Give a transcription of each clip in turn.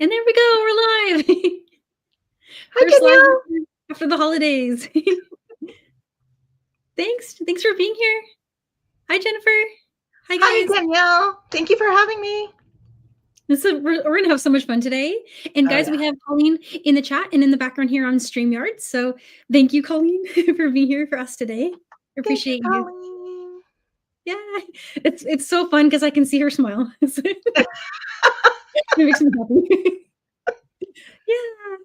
And there we go. We're live. Hi, Danielle. After the holidays. Thanks for being here. Hi, Jenifer. Hi, guys. Hi, Danielle. Thank you for having me. We're going to have so much fun today. And guys, we have Colleen in the chat and in the background here on StreamYard. So thank you, Colleen, for being here for us today. I appreciate you. Colleen. Yeah, it's so fun because I can see her smile. It makes me happy. Yeah.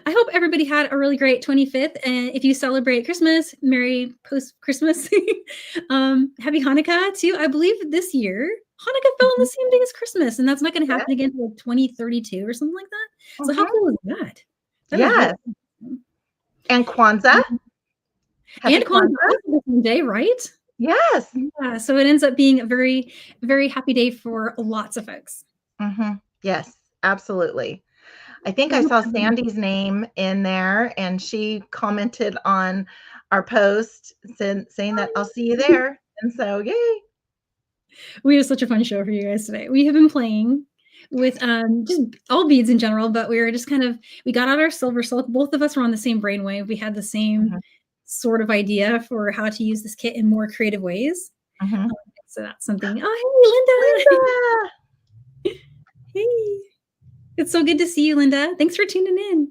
I hope everybody had a really great 25th. And if you celebrate Christmas, Merry post-Christmas. Happy Hanukkah too. I believe this year Hanukkah fell on the same day as Christmas, and that's not going to happen again until like 2032 or something like that. So how cool is that? Yes. And Kwanzaa. And Kwanzaa the same day, right? Yes. Yeah. So it ends up being a very, very happy day for lots of folks. Yes, absolutely. I think I saw Sandy's name in there, and she commented on our post saying that I'll see you there. And so, yay. We have such a fun show for you guys today. We have been playing with just all beads in general, but we were just we got out our SilverSilk. Both of us were on the same brainwave. We had the same sort of idea for how to use this kit in more creative ways. So that's something. Oh, hey, Linda. Hey. It's so good to see you, Linda. Thanks for tuning in.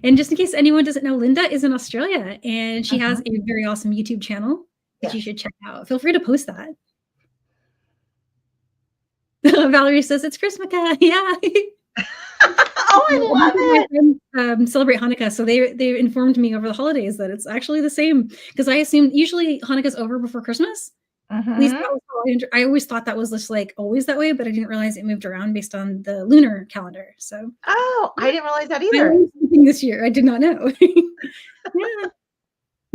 And just in case anyone doesn't know, Linda is in Australia, and she has a very awesome YouTube channel that you should check out. Feel free to post that. Valerie says it's Christmas. Yeah. Oh, I love it. Celebrate Hanukkah, so they informed me over the holidays that it's actually the same, because I assumed usually Hanukkah's over before Christmas. At least I always thought that was just like always that way, but I didn't realize it moved around based on the lunar calendar. So I didn't realize that either. This year, I did not know. Yeah,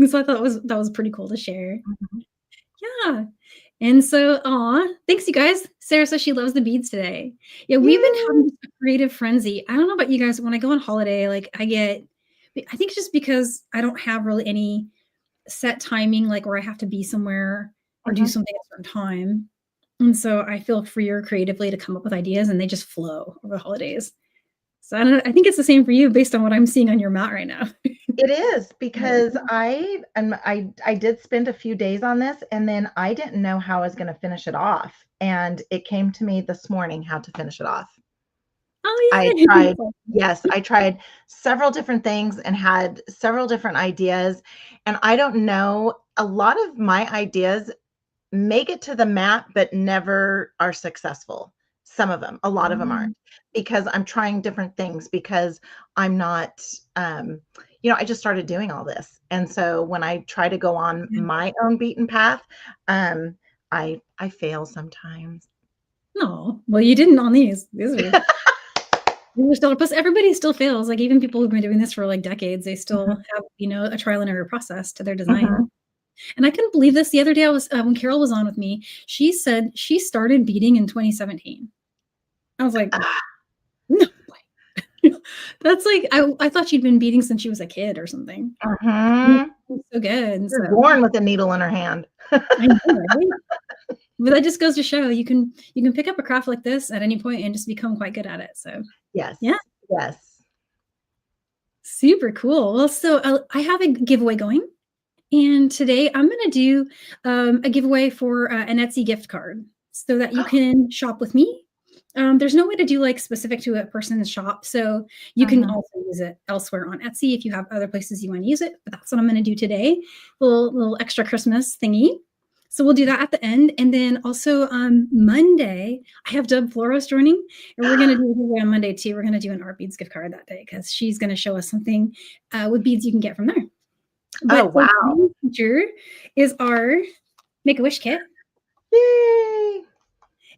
so I thought that was pretty cool to share. Yeah, and so thanks you guys. Sarah says she loves the beads today. Yeah, we've been having a creative frenzy. I don't know about you guys. When I go on holiday, like I think it's just because I don't have really any set timing, like where I have to be somewhere or do something at a certain time. And so I feel freer creatively to come up with ideas, and they just flow over the holidays. So I think it's the same for you based on what I'm seeing on your mat right now. It is, because I did spend a few days on this, and then I didn't know how I was going to finish it off. And it came to me this morning how to finish it off. Oh, yeah. I tried several different things and had several different ideas. And I don't know, a lot of my ideas make it to the mat, but never are successful. Some of them, a lot of them aren't, because I'm trying different things, because I'm not, I just started doing all this. And so when I try to go on my own beaten path, I fail sometimes. No, well, you didn't on these. These are still, plus everybody still fails. Like even people who've been doing this for like decades, they still have, a trial and error process to their design. And I couldn't believe this. The other day I was, when Carol was on with me, she said she started beading in 2017. I was like, no way. That's like, I thought she'd been beading since she was a kid or something. So good. You're born with a needle in her hand. I know, right? But that just goes to show you can pick up a craft like this at any point and just become quite good at it. So yes. Super cool. Well, so I have a giveaway going, and today I'm going to do a giveaway for an Etsy gift card so that you can shop with me. There's no way to do like specific to a person's shop, so you can also use it elsewhere on Etsy if you have other places you want to use it. But that's what I'm going to do today, little extra Christmas thingy. So we'll do that at the end, and then also on Monday I have Dub Floros joining, and we're going to do a giveaway on Monday too. We're going to do an Art Beads gift card that day because she's going to show us something with beads you can get from there. But wow! The feature is our Make-A-Wish kit. Yay!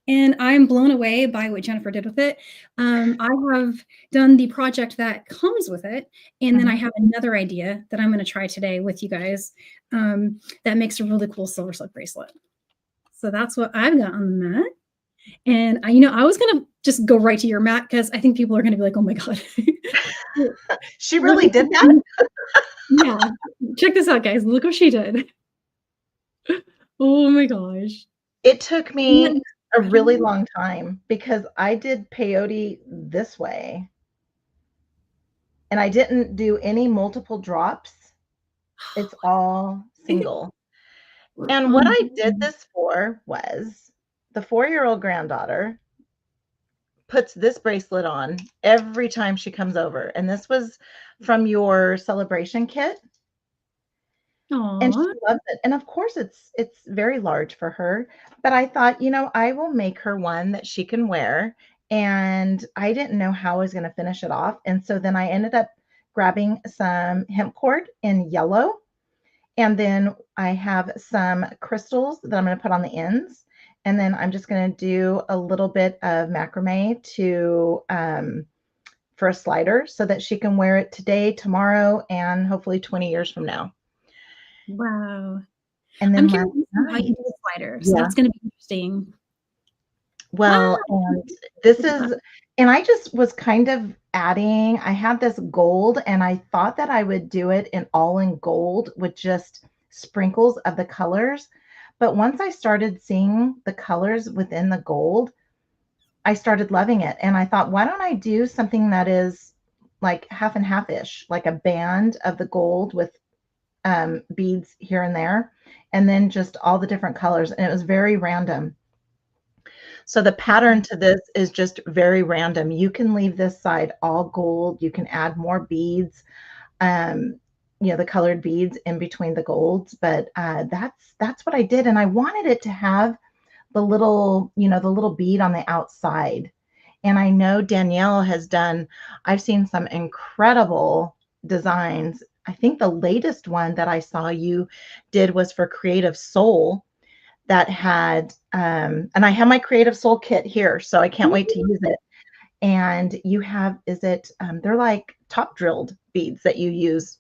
And I'm blown away by what Jenifer did with it. I have done the project that comes with it. And then I have another idea that I'm going to try today with you guys that makes a really cool SilverSilk bracelet. So that's what I've got on the mat. And I was going to just go right to your mat because I think people are going to be like, oh my God. She really did that? Yeah. Check this out, guys. Look what she did. Oh my gosh. It took me a I don't really know. long time because I did peyote this way and I didn't do any multiple drops. It's all single. And what I did Um, this for was the 4-year-old granddaughter puts this bracelet on every time she comes over. And this was from your celebration kit. And she aw. loves it. And of course it's very large for her, but I thought, I will make her one that she can wear. And I didn't know how I was going to finish it off. And so then I ended up grabbing some hemp cord in yellow. And then I have some crystals that I'm going to put on the ends. And then I'm just going to do a little bit of macrame for a slider so that she can wear it today, tomorrow, and hopefully 20 years from now. Wow. And I'm then curious last to see how you night, do the slider, so yeah, that's gonna be interesting. Wow. well, and this Look at that. is, and I just was kind of adding, I had this gold and I thought that I would do it all in gold with just sprinkles of the colors. But once I started seeing the colors within the gold, I started loving it. And I thought, why don't I do something that is like half and half-ish, like a band of the gold with beads here and there, and then just all the different colors. And it was very random. So the pattern to this is just very random. You can leave this side all gold. You can add more beads, um, the colored beads in between the golds. But that's what I did. And I wanted it to have the little bead on the outside. And I know Danielle I've seen some incredible designs. I think the latest one that I saw you did was for Creative Soul that had, and I have my Creative Soul kit here, so I can't wait to use it. And you have, they're like top drilled beads that you use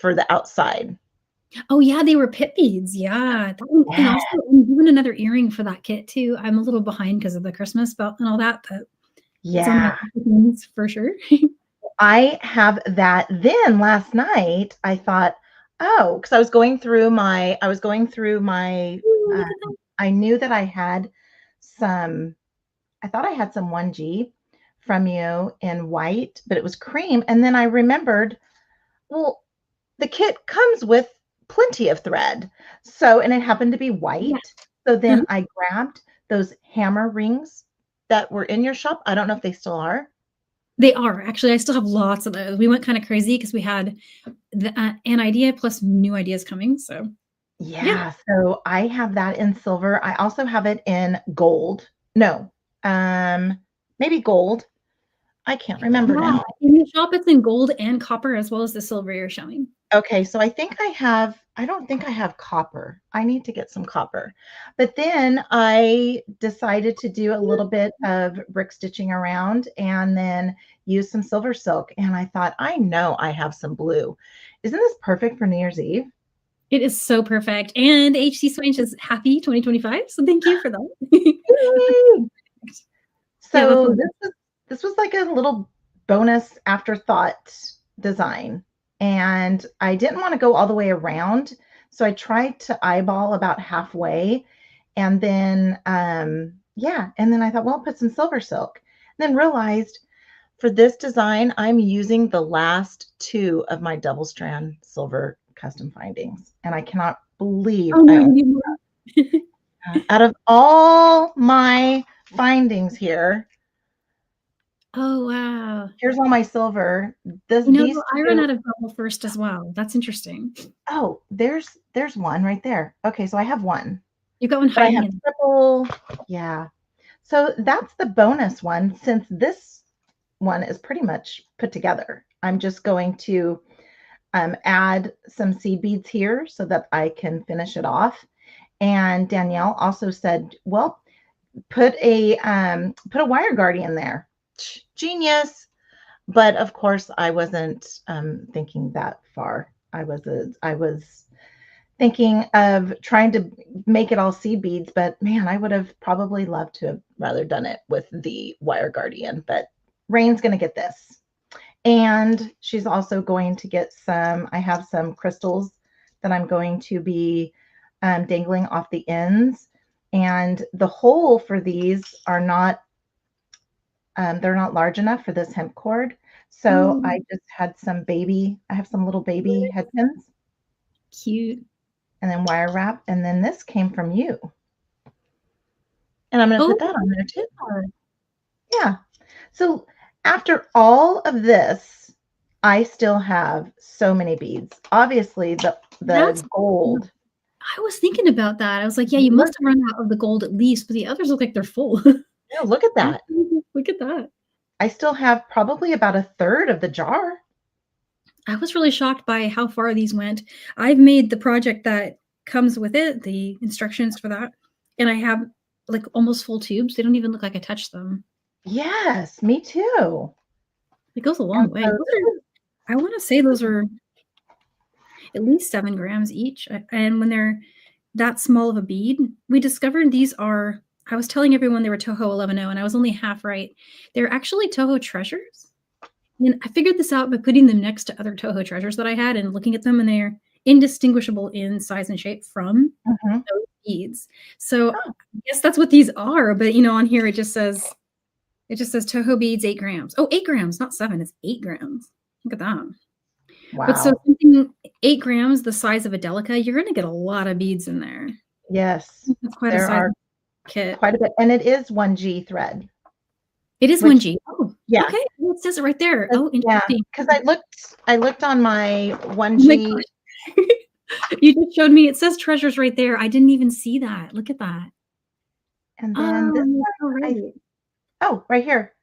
for the outside. Oh, yeah, they were pit beads, yeah, that one and Yeah. also I'm doing another earring for that kit too. I'm a little behind because of the Christmas belt and all that, but it's on my Yeah. things for sure. I have that. Then last night I thought, oh, because I was going through my, Ooh, uh, look at that. I knew that some, I thought I had some 1G from you in white, but it was cream. And then I remembered, well, the kit comes with plenty of thread. So, and it happened to be Yeah. white. So Uh-huh. then I grabbed those hammer rings that were in your shop. I don't know if they still are. They are, actually, I still have lots of those. We went kinda crazy because we had an idea plus new ideas coming, so yeah. Yeah, so I have that in silver. I also have it in gold. No, um, maybe gold. I can't remember Yeah, now. in the shop, it's in gold and copper as well as the silver you're showing. Okay, so I don't think I have copper. I need to get some copper. But then I decided to do a little bit of brick stitching around and then use some SilverSilk. And I thought, I know I have some blue. Isn't this perfect for New Year's Eve? It is so perfect, and HC Swange is happy 2025, so thank you for that. Yay! Yeah, that's So awesome. this was like a little bonus afterthought design. And I didn't want to go all the way around. So I tried to eyeball about halfway. And then and then I thought, well, I'll put some SilverSilk. Then realized for this design, I'm using the last two of my double strand silver custom findings. And I cannot believe Oh, no, I you only need more? out of all my findings here, Oh, wow. here's all my silver. You know, These I ran two, out of bubble first as well. That's interesting. oh, there's one right there. Okay, so I have one, You've got one but I hiding have in triple. Yeah. So that's the bonus one since this one is pretty much put together. I'm just going to add some seed beads here so that I can finish it off. And Danielle also said, well, put a wire guardian there. Genius. But of course, I wasn't thinking that far. I was thinking of trying to make it all seed beads, but man, I would have probably loved to have rather done it with the wire guardian. But Rain's going to get this, and she's also going to get some. I have some crystals that I'm going to be dangling off the ends, And the hole for these are not, they're not large enough for this hemp cord. So Oh, I just had some baby, I have some little baby head pins cute. and then wire wrap. And then this came from you. And I'm going to Oh, put that on there too. yeah. Yeah. So after all of this, I still have so many beads. Obviously, That's the gold. I was thinking about that. I was like, yeah, you Look, must have run out of the gold at least, but the others look like they're full. yeah, look at that. Look at that. I still have probably about a third of the jar. I was really shocked by how far these went. I've made the project that comes with it, the instructions for that, and I have like almost full tubes. They don't even look like I touched them. Yes, me too. It goes a And long way. so I want to say those are at least 7 grams each. And when they're that small of a bead, we discovered these are, I was telling everyone they were Toho 11.0, and I was only half right. They're actually Toho treasures. And I figured this out by putting them next to other Toho treasures that I had and looking at them, and they're indistinguishable in size and shape from mhm. those beads. So Oh, I guess that's what these are. But on here it just says Toho beads 8 grams. Oh, 8 grams, not 7. It's 8 grams. Look at that. But so wow. something 8 grams, the size of a Delica, you're gonna get a lot of beads in there. Yes, That's quite a there size are kit. quite a bit. And it is 1G thread, It is which, 1G. Oh, yeah. okay. Well, it says it right there. Oh, Yeah, interesting. because I looked on my Oh my 1G. gosh. You just showed me. It says treasures right there. I didn't even see that. Look at that. And then Oh, this you're so one, right. oh, right here,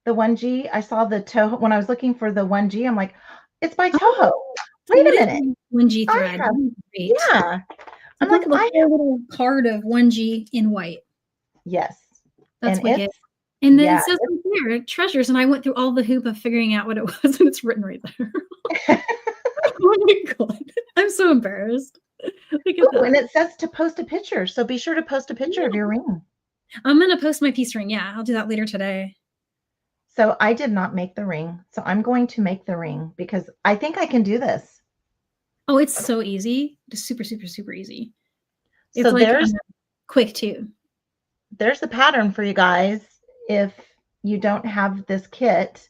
the 1G. I saw the Toho when I was looking for the 1G. I'm like, it's by Toho. Oh, Wait so a it minute. is 1G I thread. have, Great. yeah. So I'm look like, at the I whole have, little card of 1G in white. yes. That's And wicked. it's, And then it yeah. says right there, treasures. And I went through all the hoop of figuring out what it was, and it's written right there. Oh my God. I'm so embarrassed. Look at Ooh, and that. it says to post a picture. So be sure to post a picture of Yeah. your ring. I'm gonna post my piece ring. Yeah, I'll do that later today. So I did not make the ring. So I'm going to make the ring because I think I can do this. Oh, it's so easy. Just super, super, super easy. So It's like quick too. there's the pattern for you guys if you don't have this kit.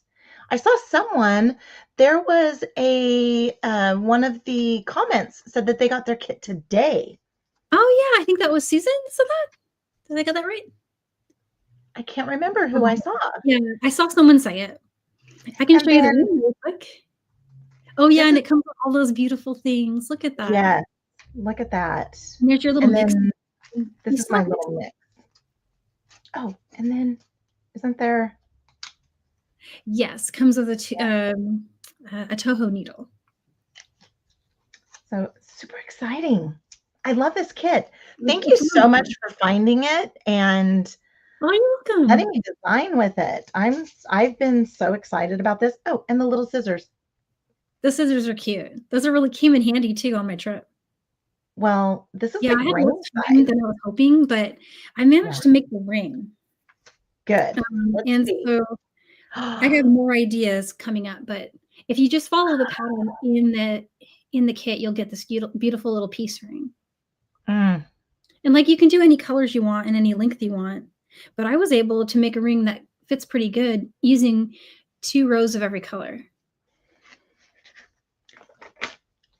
I saw someone, there was a one of the comments said that they got their kit today. Oh yeah, I think that was Susan said that. Did I get that right? I can't remember who I saw. Yeah, I saw someone say it. I can And show you the then ring real quick. Oh yeah, this and is, it comes with all those beautiful things. Look at that. yes, look at that. And there's your little And mix. then You this is still my have little mix. Oh, and then isn't there? Yes, comes with a Toho needle. So super exciting. I love this kit. Thank you It's so much wonderful. for finding it and Oh, you're letting welcome. me design with it. I've been so excited about this. Oh, and the little scissors. The scissors are cute. Those are really came in handy too on my trip. Well, this is Yeah, like I had ring less time size. than I was hoping, but I Yeah, managed to make the ring. good. Let's And see. so I have more ideas coming up, but if you just follow the pattern in the kit, you'll get this beautiful little piece ring. Mm, And like you can do any colors you want and any length you want. But I was able to make a ring that fits pretty good using 2 rows of every color.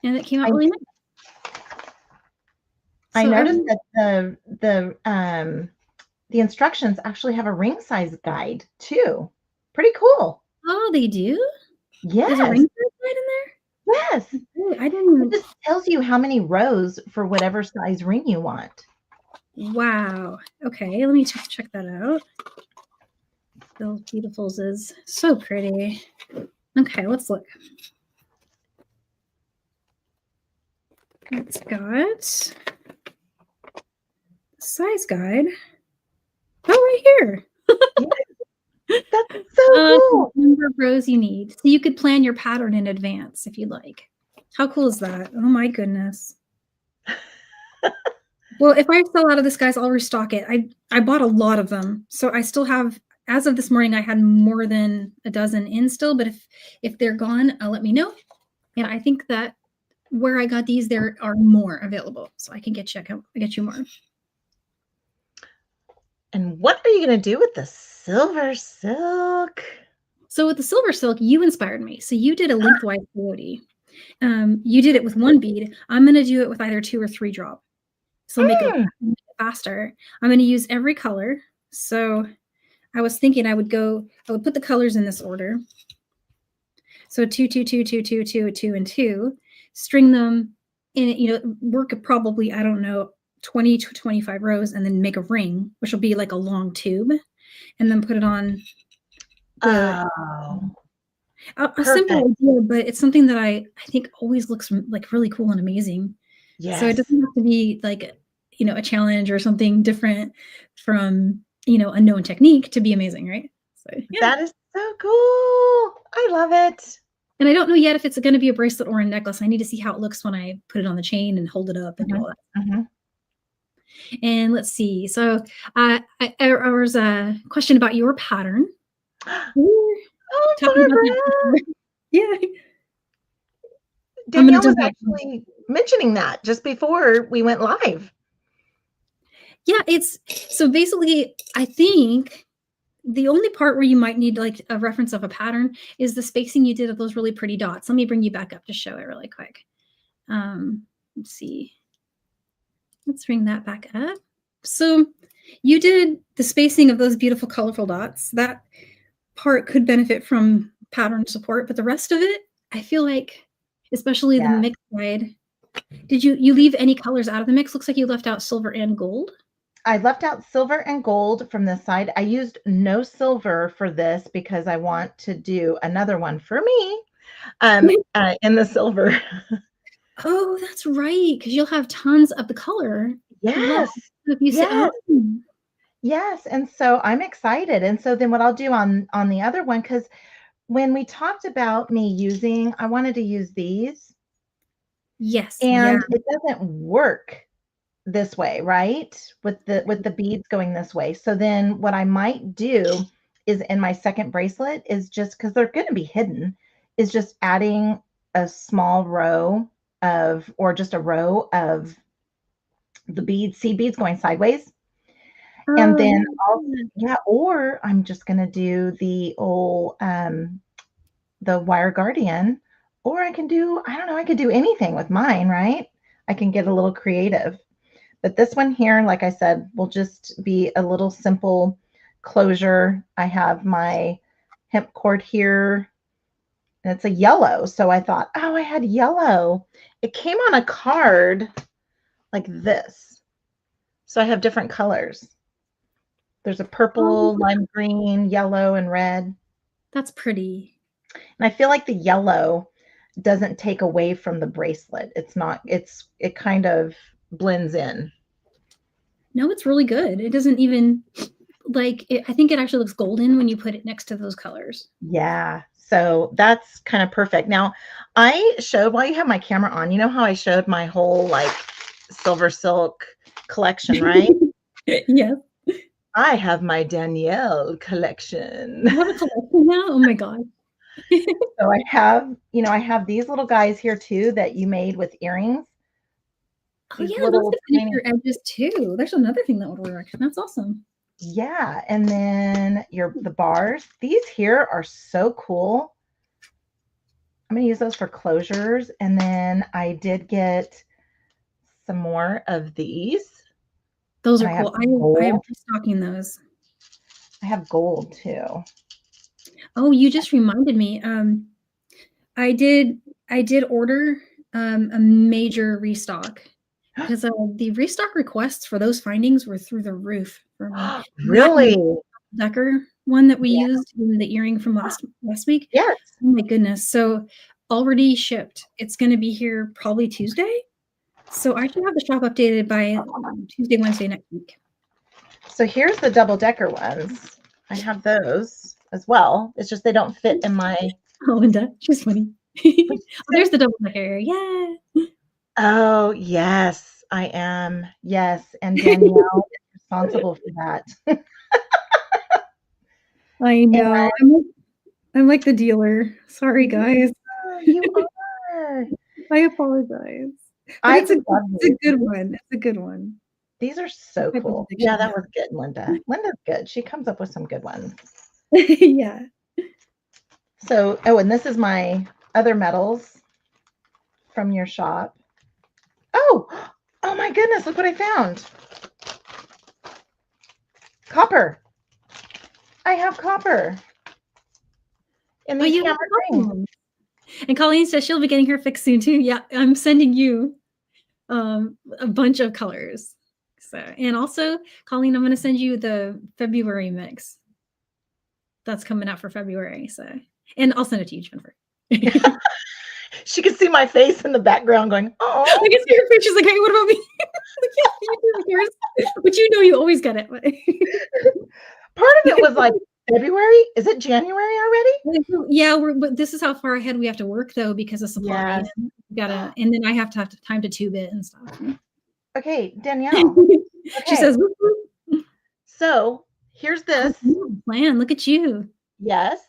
And it came out I really nice. I So noticed every that the instructions actually have a ring size guide too. Pretty cool. Oh, they do? There's a Yes. ring size in Yes. there? Oh, I It didn't. just tells you how many rows for whatever size ring you want. Wow. Okay, let me check that out. Those beautifuls is so pretty. Okay, let's look. It's got size guide. Oh, right here. That's so cool. Number of rows you need. So you could plan your pattern in advance if you'd like. How cool is that? Oh my goodness. Well, if I sell out of this, guys, I'll restock it. I bought a lot of them. So I still have, as of this morning, I had more than a dozen in still, but if they're gone, let me know. And I think that where I got these, there are more available. So I can get you more. And what are you going to do with the silver silk? So with the SilverSilk, you inspired me. So you did a lengthwise peyote. You did it with one bead. I'm going to do it with either 2 or 3 drop. So make it faster. I'm going to use every color. So I was thinking I would put the colors in this order. So 2, 2, 2, 2, 2, 2, 2, and 2. String them in, work probably, I don't know, 20 to 25 rows, and then make a ring, which will be like a long tube, and then put it on a simple idea, but it's something that I think always looks like really cool and amazing. Yes. So it doesn't have to be like, a challenge or something different from, a known technique to be amazing, right? So yeah. That is so cool. I love it. And I don't know yet if it's going to be a bracelet or a necklace. I need to see how it looks when I put it on the chain and hold it up and do all that. And let's see. So there was a question about your pattern. Yeah. Danielle was actually mentioning that just before we went live. Yeah, so basically, I think the only part where you might need like a reference of a pattern is the spacing you did of those really pretty dots. Let me bring you back up to show it really quick. Let's see. Let's bring that back up. So you did the spacing of those beautiful, colorful dots. That part could benefit from pattern support, but the rest of it, I feel like, especially the mix side, did you leave any colors out of the mix? Looks like you left out silver and gold. I left out silver and gold from this side. I used no silver for this because I want to do another one for me in the silver. Oh, that's right, because you'll have tons of the color. Yes. Yes. And so I'm excited. And so then what I'll do on the other one, because when we talked about I wanted to use these. Yes. And it doesn't work this way, right? With the beads going this way. So then what I might do is in my second bracelet is just, because they're going to be hidden, is just adding a small row or just a row of the seed beads going sideways. And then or I'm just going to do the old, the wire guardian, or I could do anything with mine, right? I can get a little creative. But this one here, like I said, will just be a little simple closure. I have my hemp cord here, and it's a yellow. So I thought, oh, I had yellow. It came on a card like this. So I have different colors. There's a purple, lime green, yellow, and red. That's pretty. And I feel like the yellow doesn't take away from the bracelet. It kind of blends in. No, it's really good. It doesn't even I think it actually looks golden when you put it next to those colors. Yeah. So that's kind of perfect. Now I showed, while you have my camera on, you know how I showed my whole like SilverSilk collection, right? Yes. I have my Danielle collection. You have a collection now? Oh my God. So I have these little guys here too that you made with earrings. Oh yeah, those finish your edges too. There's another thing that would work. That's awesome. Yeah, and then the bars. These here are so cool. I'm gonna use those for closures, and then I did get some more of these. Those are cool. I am restocking those. I have gold too. Oh, you just reminded me. I did order a major restock, because the restock requests for those findings were through the roof for me. Really? Decker one that we used in the earring from last week. Yes. Oh my goodness. So already shipped. It's going to be here probably Tuesday. So I should have the shop updated by Tuesday, Wednesday next week. So here's the double-decker ones. I have those as well. It's just they don't fit in my... Oh, Linda, she's funny. There's the double-decker. Yeah. Oh, yes, I am. Yes, and Danielle is responsible for that. I know. I'm like the dealer. Sorry, guys. You are. I apologize. It's a good one. It's a good one. These are so Type of cool. addiction, Yeah, that yeah. was good, Linda. Linda's good. She comes up with some good ones. Yeah. So, oh, and this is my other metals from your shop. Oh, oh my goodness, look what I found. Copper. I have copper in Oh, these you have hammered a rings. couple. And Colleen says she'll be getting her fixed soon too. Yeah, I'm sending you a bunch of colors. So, and also, Colleen, I'm going to send you the February mix. That's coming out for February. So, and I'll send it to you, Jenifer. She can see my face in the background going, oh. I can see her face. She's like, hey, what about me? But you know you always get it. Part of it was like February. Is it January already? Yeah, but this is how far ahead we have to work though because of supply. Yes. And then I have to have time to tube it and stuff. Okay, Danielle. She Okay. says, So here's this. Plan. Look at you. Yes.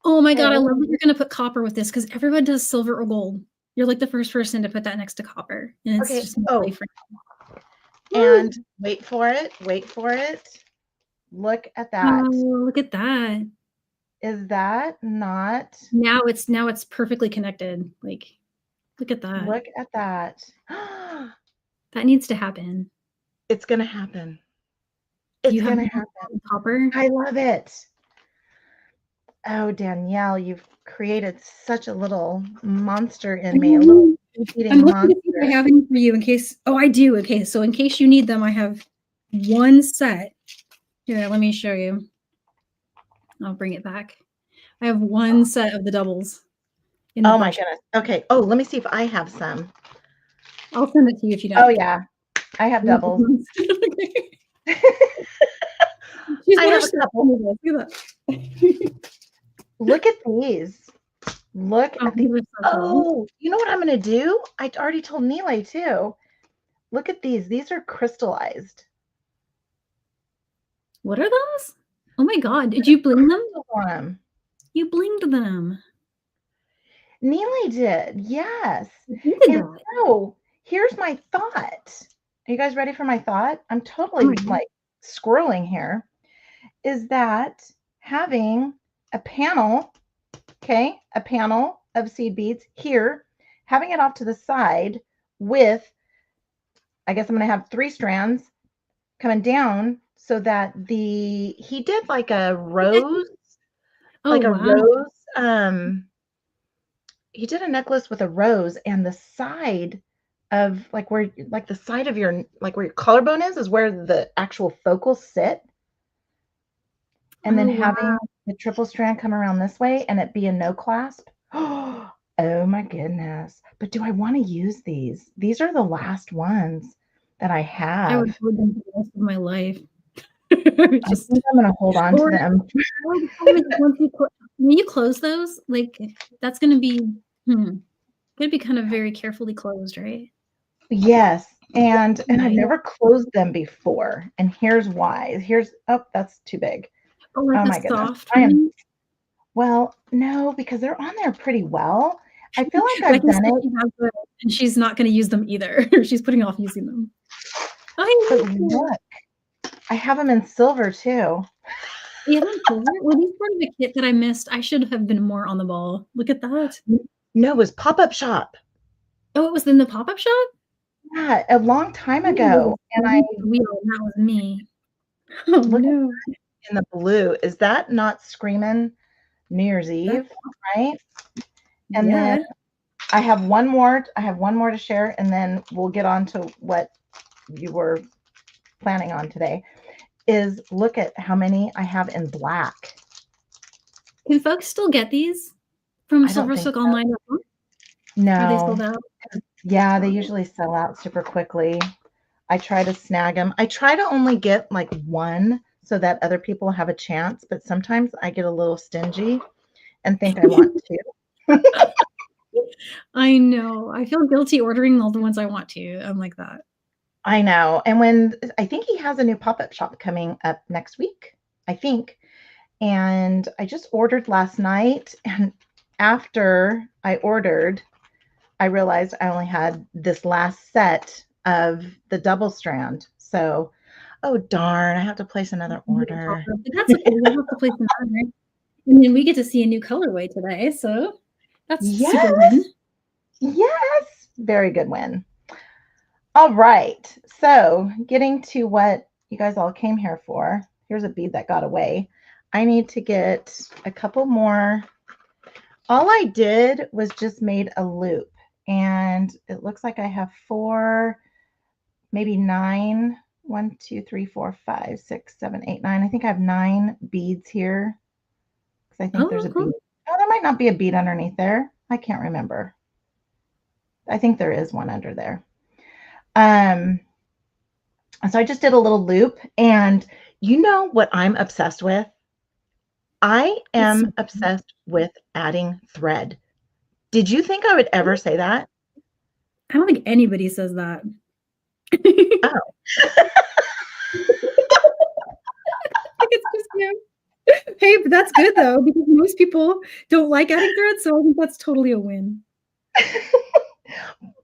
Oh my God, I love that you're going to put copper with this because everyone does silver or gold. You're like the first person to put that next to copper. And it's just and wait for it. Wait for it. Look at that. Oh, look at that. Is that not? Now it's perfectly connected. Like, look at that. Look at that. That needs to happen. It's going to happen. It's going to happen. Copper. I love it. Oh, Danielle, you've created such a little monster in me. A little eating monster. I'm looking to see if I have any for you in case. Oh, I do. Okay, so in case you need them, I have one set. Here, let me show you. I'll bring it back. I have one set of the doubles. Oh my goodness. Okay. Oh, let me see if I have some. I'll send it to you if you don't. Oh yeah, I have doubles. I have a couple. Look at these. Look at these. Oh, you know what I'm going to do? I already told Neely too. Look at these. These are crystallized. What are those? Oh my God. Did you bling them? You blinged them. Neely did. Yes. And so here's my thought. Are you guys ready for my thought? I'm totally like squirreling here. Is that having a panel, okay, a panel of seed beads here, having it off to the side with, I guess I'm going to have 3 strands coming down so that he did like a rose, he did a necklace with a rose, and the side of like where, like the side of your, like where your collarbone is where the actual focals sit. And then having the triple strand come around this way and it be a no clasp. Oh my goodness. But do I want to use these? These are the last ones that I have. I would hold them for the rest of my life. I think I'm going to hold on to them. When you close those, like that's going to be, kind of very carefully closed, right? Yes. And I've never closed them before. And here's why. That's too big. Oh my goodness. Well, no, because they're on there pretty well. I feel like I've done it. And she's not going to use them either. She's putting off using them. But look, I have them in silver too. You have them silver? Were these part of the kit that I missed? I should have been more on the ball. Look at that. No, it was pop-up shop. Oh, it was in the pop-up shop? Yeah, a long time ago. And that was me. Oh, no. In the blue. Is that not screaming New Year's Eve, right? And then I have one more to share, and then we'll get on to what you were planning on today. Is look at how many I have in black. Can folks still get these from SilverSilk online? No. Are they sold out? Yeah, they usually sell out super quickly. I try to snag them. I try to only get like one so that other people have a chance, but sometimes I get a little stingy and think I want to. I know. I feel guilty ordering all the ones I want to. I'm like that. I know. And I think he has a new pop-up shop coming up next week, I think. And I just ordered last night. And after I ordered, I realized I only had this last set of the double strand. So, oh darn, I have to place another order. But that's okay. We'll have to place an order. And then we get to see a new colorway today. So that's super win. Yes. Yes. Very good win. All right. So getting to what you guys all came here for. Here's a bead that got away. I need to get a couple more. All I did was just made a loop, and it looks like I have 4, maybe 9. 1, 2, 3, 4, 5, 6, 7, 8, 9. I think I have 9 beads here. Because I think there's a Cool. bead. Oh, there might not be a bead underneath there. I can't remember. I think there is one under there. So I just did a little loop, and you know what I'm obsessed with? I am obsessed with adding thread. Did you think I would ever say that? I don't think anybody says that. Oh. It's just you. Hey, but that's good though, because most people don't like adding thread, so I think that's totally a win.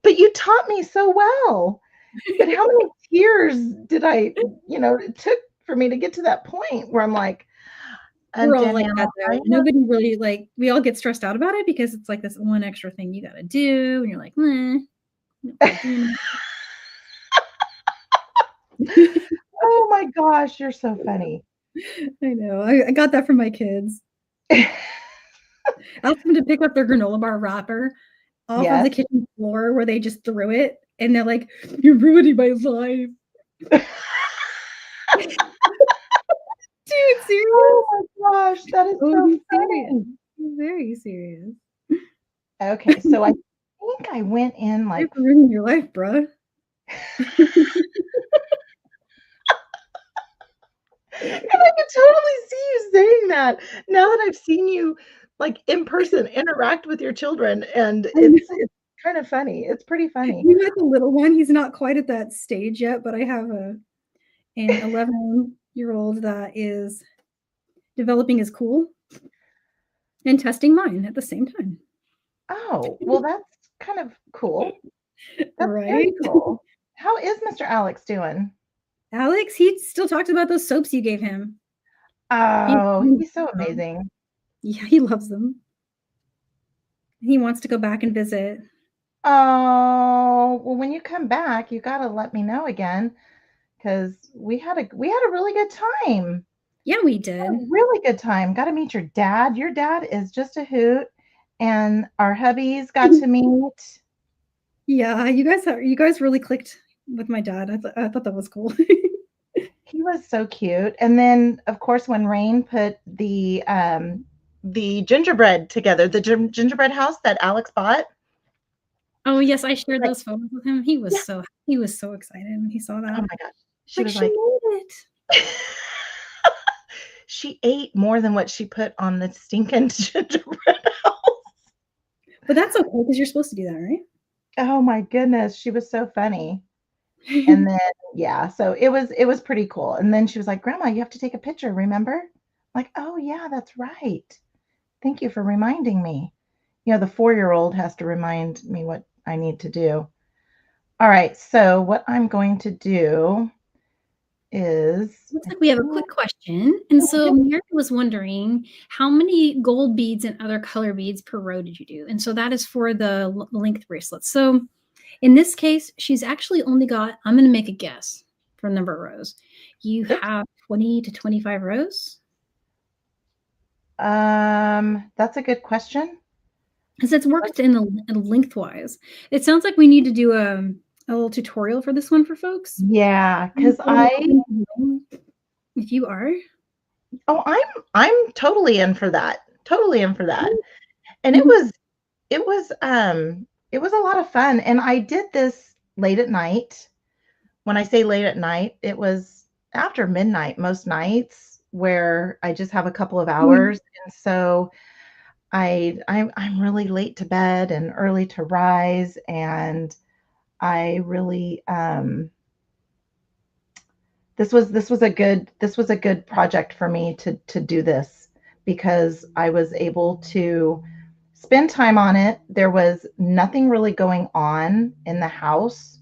But you taught me so well. But how many tears did I, it took for me to get to that point where I'm like, we're all like Danielle, that though. Nobody really we all get stressed out about it because it's like this one extra thing you got to do, and you're like, oh my gosh, you're so funny. I know. I got that from my kids. I asked them to pick up their granola bar wrapper off of the kitchen floor where they just threw it, and they're like, "You're ruining my life." Dude, serious? Oh my gosh, that is so funny. Very serious. Okay, so I think I went in like you're ruining your life, bro. And I can totally see you saying that now that I've seen you like in person interact with your children, and it's kind of funny. It's pretty funny. You got the little one. He's not quite at that stage yet, but I have an 11-year-old that is developing his cool and testing mine at the same time. Oh, well, that's kind of cool. That's right? Very cool. How is Mr. Alex doing? Alex, he still talks about those soaps you gave him. Oh, he's so amazing. Yeah, he loves them. He wants to go back and visit. Oh, well, when you come back, you got to let me know again, because we had a really good time. Yeah, we did. A really good time. Got to meet your dad. Your dad is just a hoot, and our hubbies got to meet. Yeah, you guys really clicked with my dad. I thought that was cool. He was so cute. And then, of course, when Rain put the gingerbread together, the gingerbread house that Alex bought. Oh yes, I shared those photos with him. He was so excited when he saw that. Oh my gosh, she was like, made it. She ate more than what she put on the stinking gingerbread house. But that's okay because you're supposed to do that, right? Oh my goodness, she was so funny. And then so it was pretty cool. And then she was like, "Grandma, you have to take a picture, remember?" I'm like, "Oh yeah, that's right. Thank you for reminding me." The 4-year-old has to remind me what I need to do. All right, so what I'm going to do is looks like we have a quick question. And so Mary was wondering how many gold beads and other color beads per row did you do? And so that is for the length bracelets. So in this case, she's actually only got, I'm going to make a guess for number of rows. You have 20 to 25 rows? That's a good question. Because it's worked in the lengthwise. It sounds like we need to do a little tutorial for this one for folks. Yeah, because if you are. Oh, I'm totally in for that. Totally in for that. And it was a lot of fun. And I did this late at night. When I say late at night, it was after midnight most nights where I just have a couple of hours. And so I'm really late to bed and early to rise, and I really this was a good project for me to do this, because I was able to spend time on it. There was nothing really going on in the house.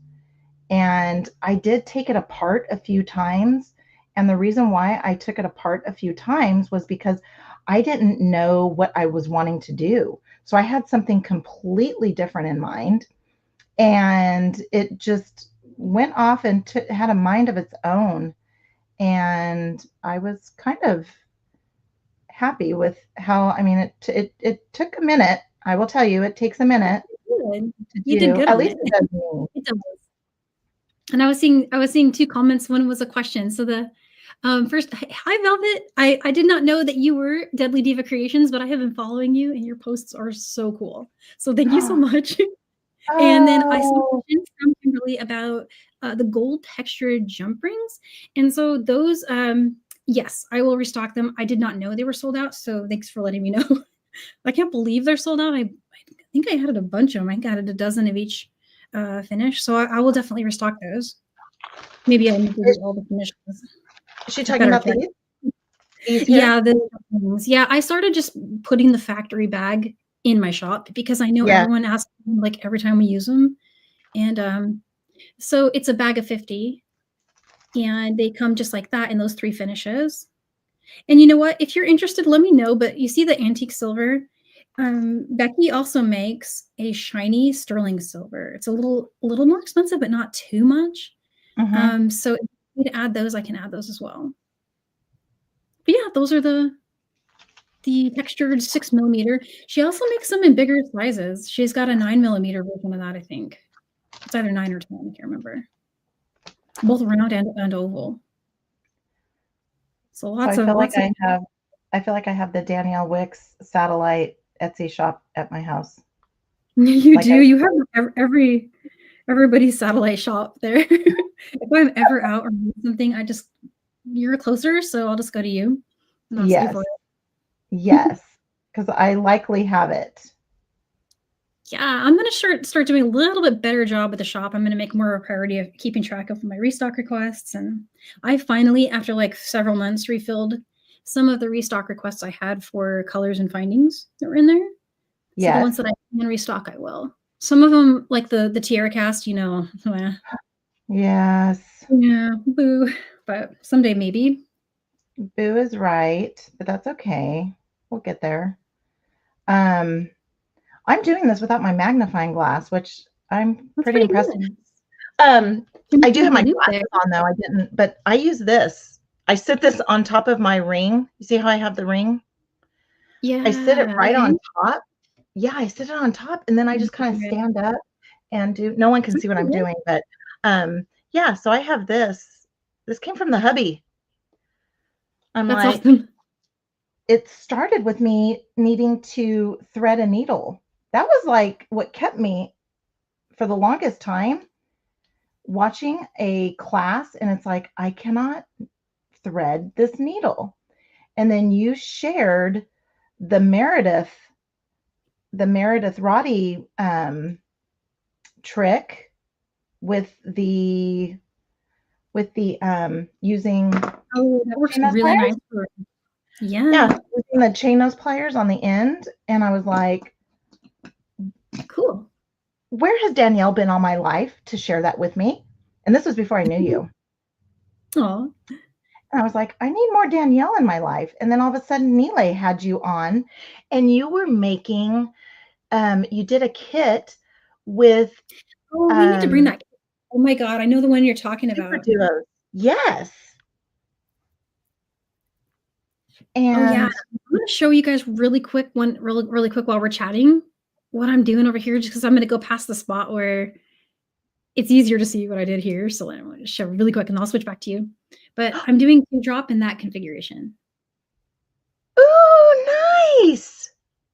And I did take it apart a few times. And the reason why I took it apart a few times was because I didn't know what I was wanting to do. So I had something completely different in mind. And it just went off and had a mind of its own. And I was kind of happy with how, I mean, it took a minute. I will tell you, it takes a minute Good. to You did do. good At on least it. it does me. It does. And I was seeing two comments. One was a question. So the first, hi Velvet. I did not know that you were Deadly Diva Creations, but I have been following you, and your posts are so cool. So thank you so much. And then I saw a Oh, question from Kimberly about the gold textured jump rings, and so those, yes, I will restock them. I did not know they were sold out, so thanks for letting me know. I can't believe they're sold out. I think I had a bunch of them. I got a dozen of each finish, so I will definitely restock those. Maybe I need to do all the finishes. is she I talking better about check. these here? Yeah, yeah. I started just putting the factory bag in my shop because I know Yeah. everyone asks like every time we use them, and so it's a bag of 50, and they come just like that in those 3 finishes. And you know what? If you're interested, let me know. But you see the antique silver. Becky also makes a shiny sterling silver. It's a little more expensive, but not too much. Mm-hmm. So if you need to add those, I can add those as well. But yeah, those are the textured 6 millimeter. She also makes them in bigger sizes. She's got a 9 millimeter version of that, I think. It's either 9 or 10, I can't remember. Both round and oval. So So lots of I feel like I have the Danielle Wickes satellite Etsy shop at my house. you Like do. You have everybody's satellite shop there. If I'm ever out or doing something, you're closer, so I'll just go to you and ask you yes, for it. yes, because I likely have it. Yeah, I'm gonna start doing a little bit better job with the shop. I'm gonna make more of a priority of keeping track of my restock requests. And I finally, after like several months, refilled some of the restock requests I had for colors and findings that were in there. So the Yes, ones that I can restock, I will. Some of them, like the Tiara cast, yes. yeah, boo. But someday maybe. Boo is right, but that's okay. We'll get there. Um, I'm doing this without my magnifying glass, which I'm That's pretty pretty impressed. good. You're I do making have a my loop there. glasses on though. I didn't, but I use this. I sit this on top of my ring. You see how I have the ring? I sit it Yeah. right Okay. on top. Yeah, I sit it on top and then I just kind of stand up and do, no one can see what I'm doing, but yeah, so I have this. This came from the hubby. I'm That's like, awesome. it started with me needing to thread a needle. That was like what kept me for the longest time watching a class, and it's like, I cannot thread this needle. And then you shared the Meredith, Roddy trick with the using Oh, that works chain nose really pliers. nice for yeah. Yeah, using the chain nose pliers on the end. And I was like, Cool. where has Danielle been all my life to share that with me? And this was before I knew you. Oh, And I was like, I need more Danielle in my life. And then all of a sudden, Nile had you on, and you were making, you did a kit with oh, we need to bring um, that. Oh my god, I know the one you're talking super about. duos. Yes. Oh yeah, And I'm gonna show you guys really quick really quick while we're chatting what I'm doing over here, just because I'm gonna go past the spot where it's easier to see what I did here. So I'm gonna show really quick, and I'll switch back to you. But I'm doing drop in that configuration. ooh, nice.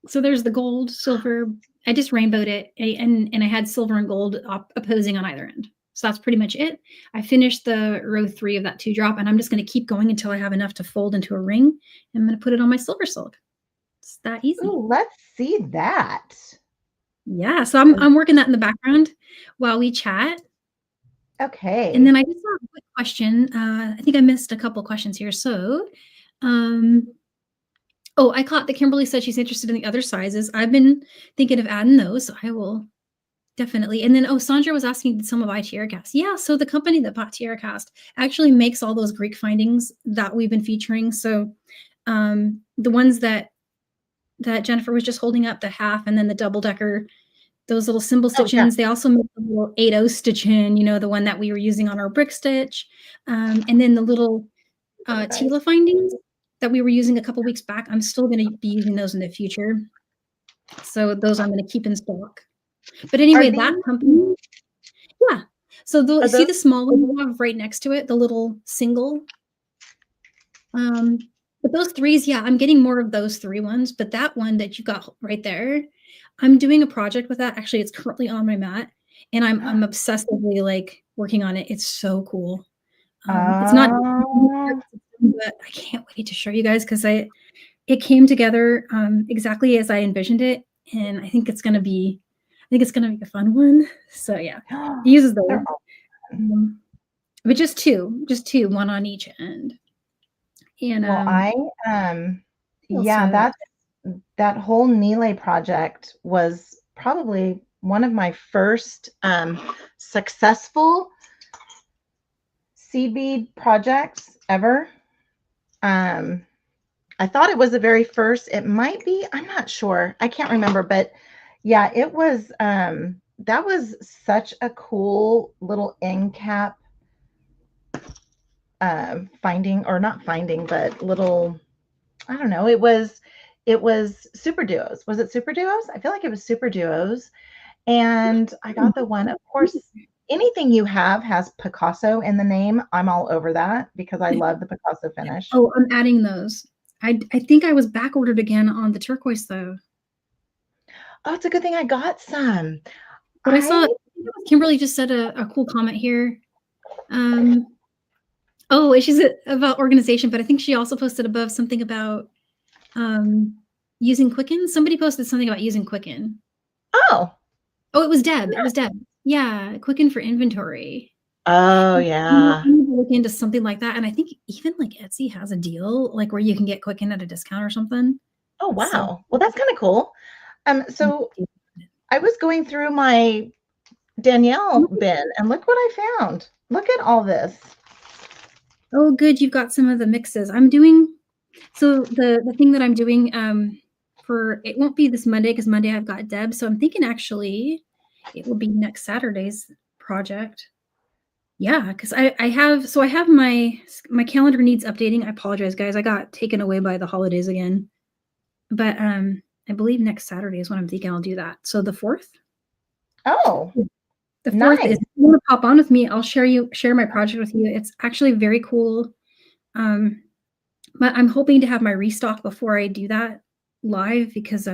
So there's the gold, silver. I just rainbowed it, and I had silver and gold opposing on either end. So that's pretty much it. I finished the row 3 of that 2-drop, and I'm just going to keep going until I have enough to fold into a ring. I'm going to put it on my SilverSilk. It's that easy. Ooh, let's see that. Yeah, so I'm working that in the background while we chat. Okay. And then I just have a quick question. I think I missed a couple questions here. So, Oh, I caught that Kimberly said she's interested in the other sizes. I've been thinking of adding those, so I will definitely. And then, oh, Sandra was asking, did someone buy Tierra Cast? Yeah, so the company that bought Tierra Cast actually makes all those Greek findings that we've been featuring. So the ones that Jenifer was just holding up, the half and then the double decker, those little symbol Oh, yeah. stitch-ins. They also make the little 8/0 stitch-in, you know, the one that we were using on our brick stitch. And then the little Tila findings that we were using a couple weeks back. I'm still going to be using those in the future. So those I'm going to keep in stock. But anyway, that company, yeah. So see the small one you have right next to it, the little single. But those threes, yeah, I'm getting more of those 3 ones. But that one that you got right there, I'm doing a project with that. Actually, it's currently on my mat, and I'm obsessively like working on it. It's so cool. It's not, but I can't wait to show you guys because it came together exactly as I envisioned it, and I think it's gonna be a fun one. So yeah, he uses those, but just two, one on each end. And well, yeah, that whole Nile project was probably one of my first successful seed bead projects ever. I thought it was the very first. It might be. I'm not sure. I can't remember. But yeah, it was. That was such a cool little end cap finding, or not finding, but little. I don't know. It was super duos. Was it super duos? I feel like it was super duos. And I got the one, of course, anything you have has Picasso in the name. I'm all over that because I love the Picasso finish. Oh, I'm adding those. I think I was back ordered again on the turquoise though. Oh, it's a good thing I got some. But I saw Kimberly just said a cool comment here. Oh, she's about organization, but I think she also posted above something about using Quicken. Somebody posted something about using Quicken. Oh, it was Deb. It was Deb. Yeah, Quicken for inventory. Oh, yeah. I'm gonna look into something like that, and I think even like Etsy has a deal like where you can get Quicken at a discount or something. Oh, wow. So, well, that's kind of cool. So I was going through my Danielle bin, and look what I found. Look at all this. Oh, good. You've got some of the mixes. I'm doing, so the thing that I'm doing for, it won't be this Monday because Monday I've got Deb. So I'm thinking actually it will be next Saturday's project. Yeah, because I have my calendar needs updating. I apologize, guys. I got taken away by the holidays again. But I believe next Saturday is when I'm thinking I'll do that. So the 4th. Oh, the 4th is, if you want to pop on with me, I'll share my project with you. It's actually very cool. But I'm hoping to have my restock before I do that live because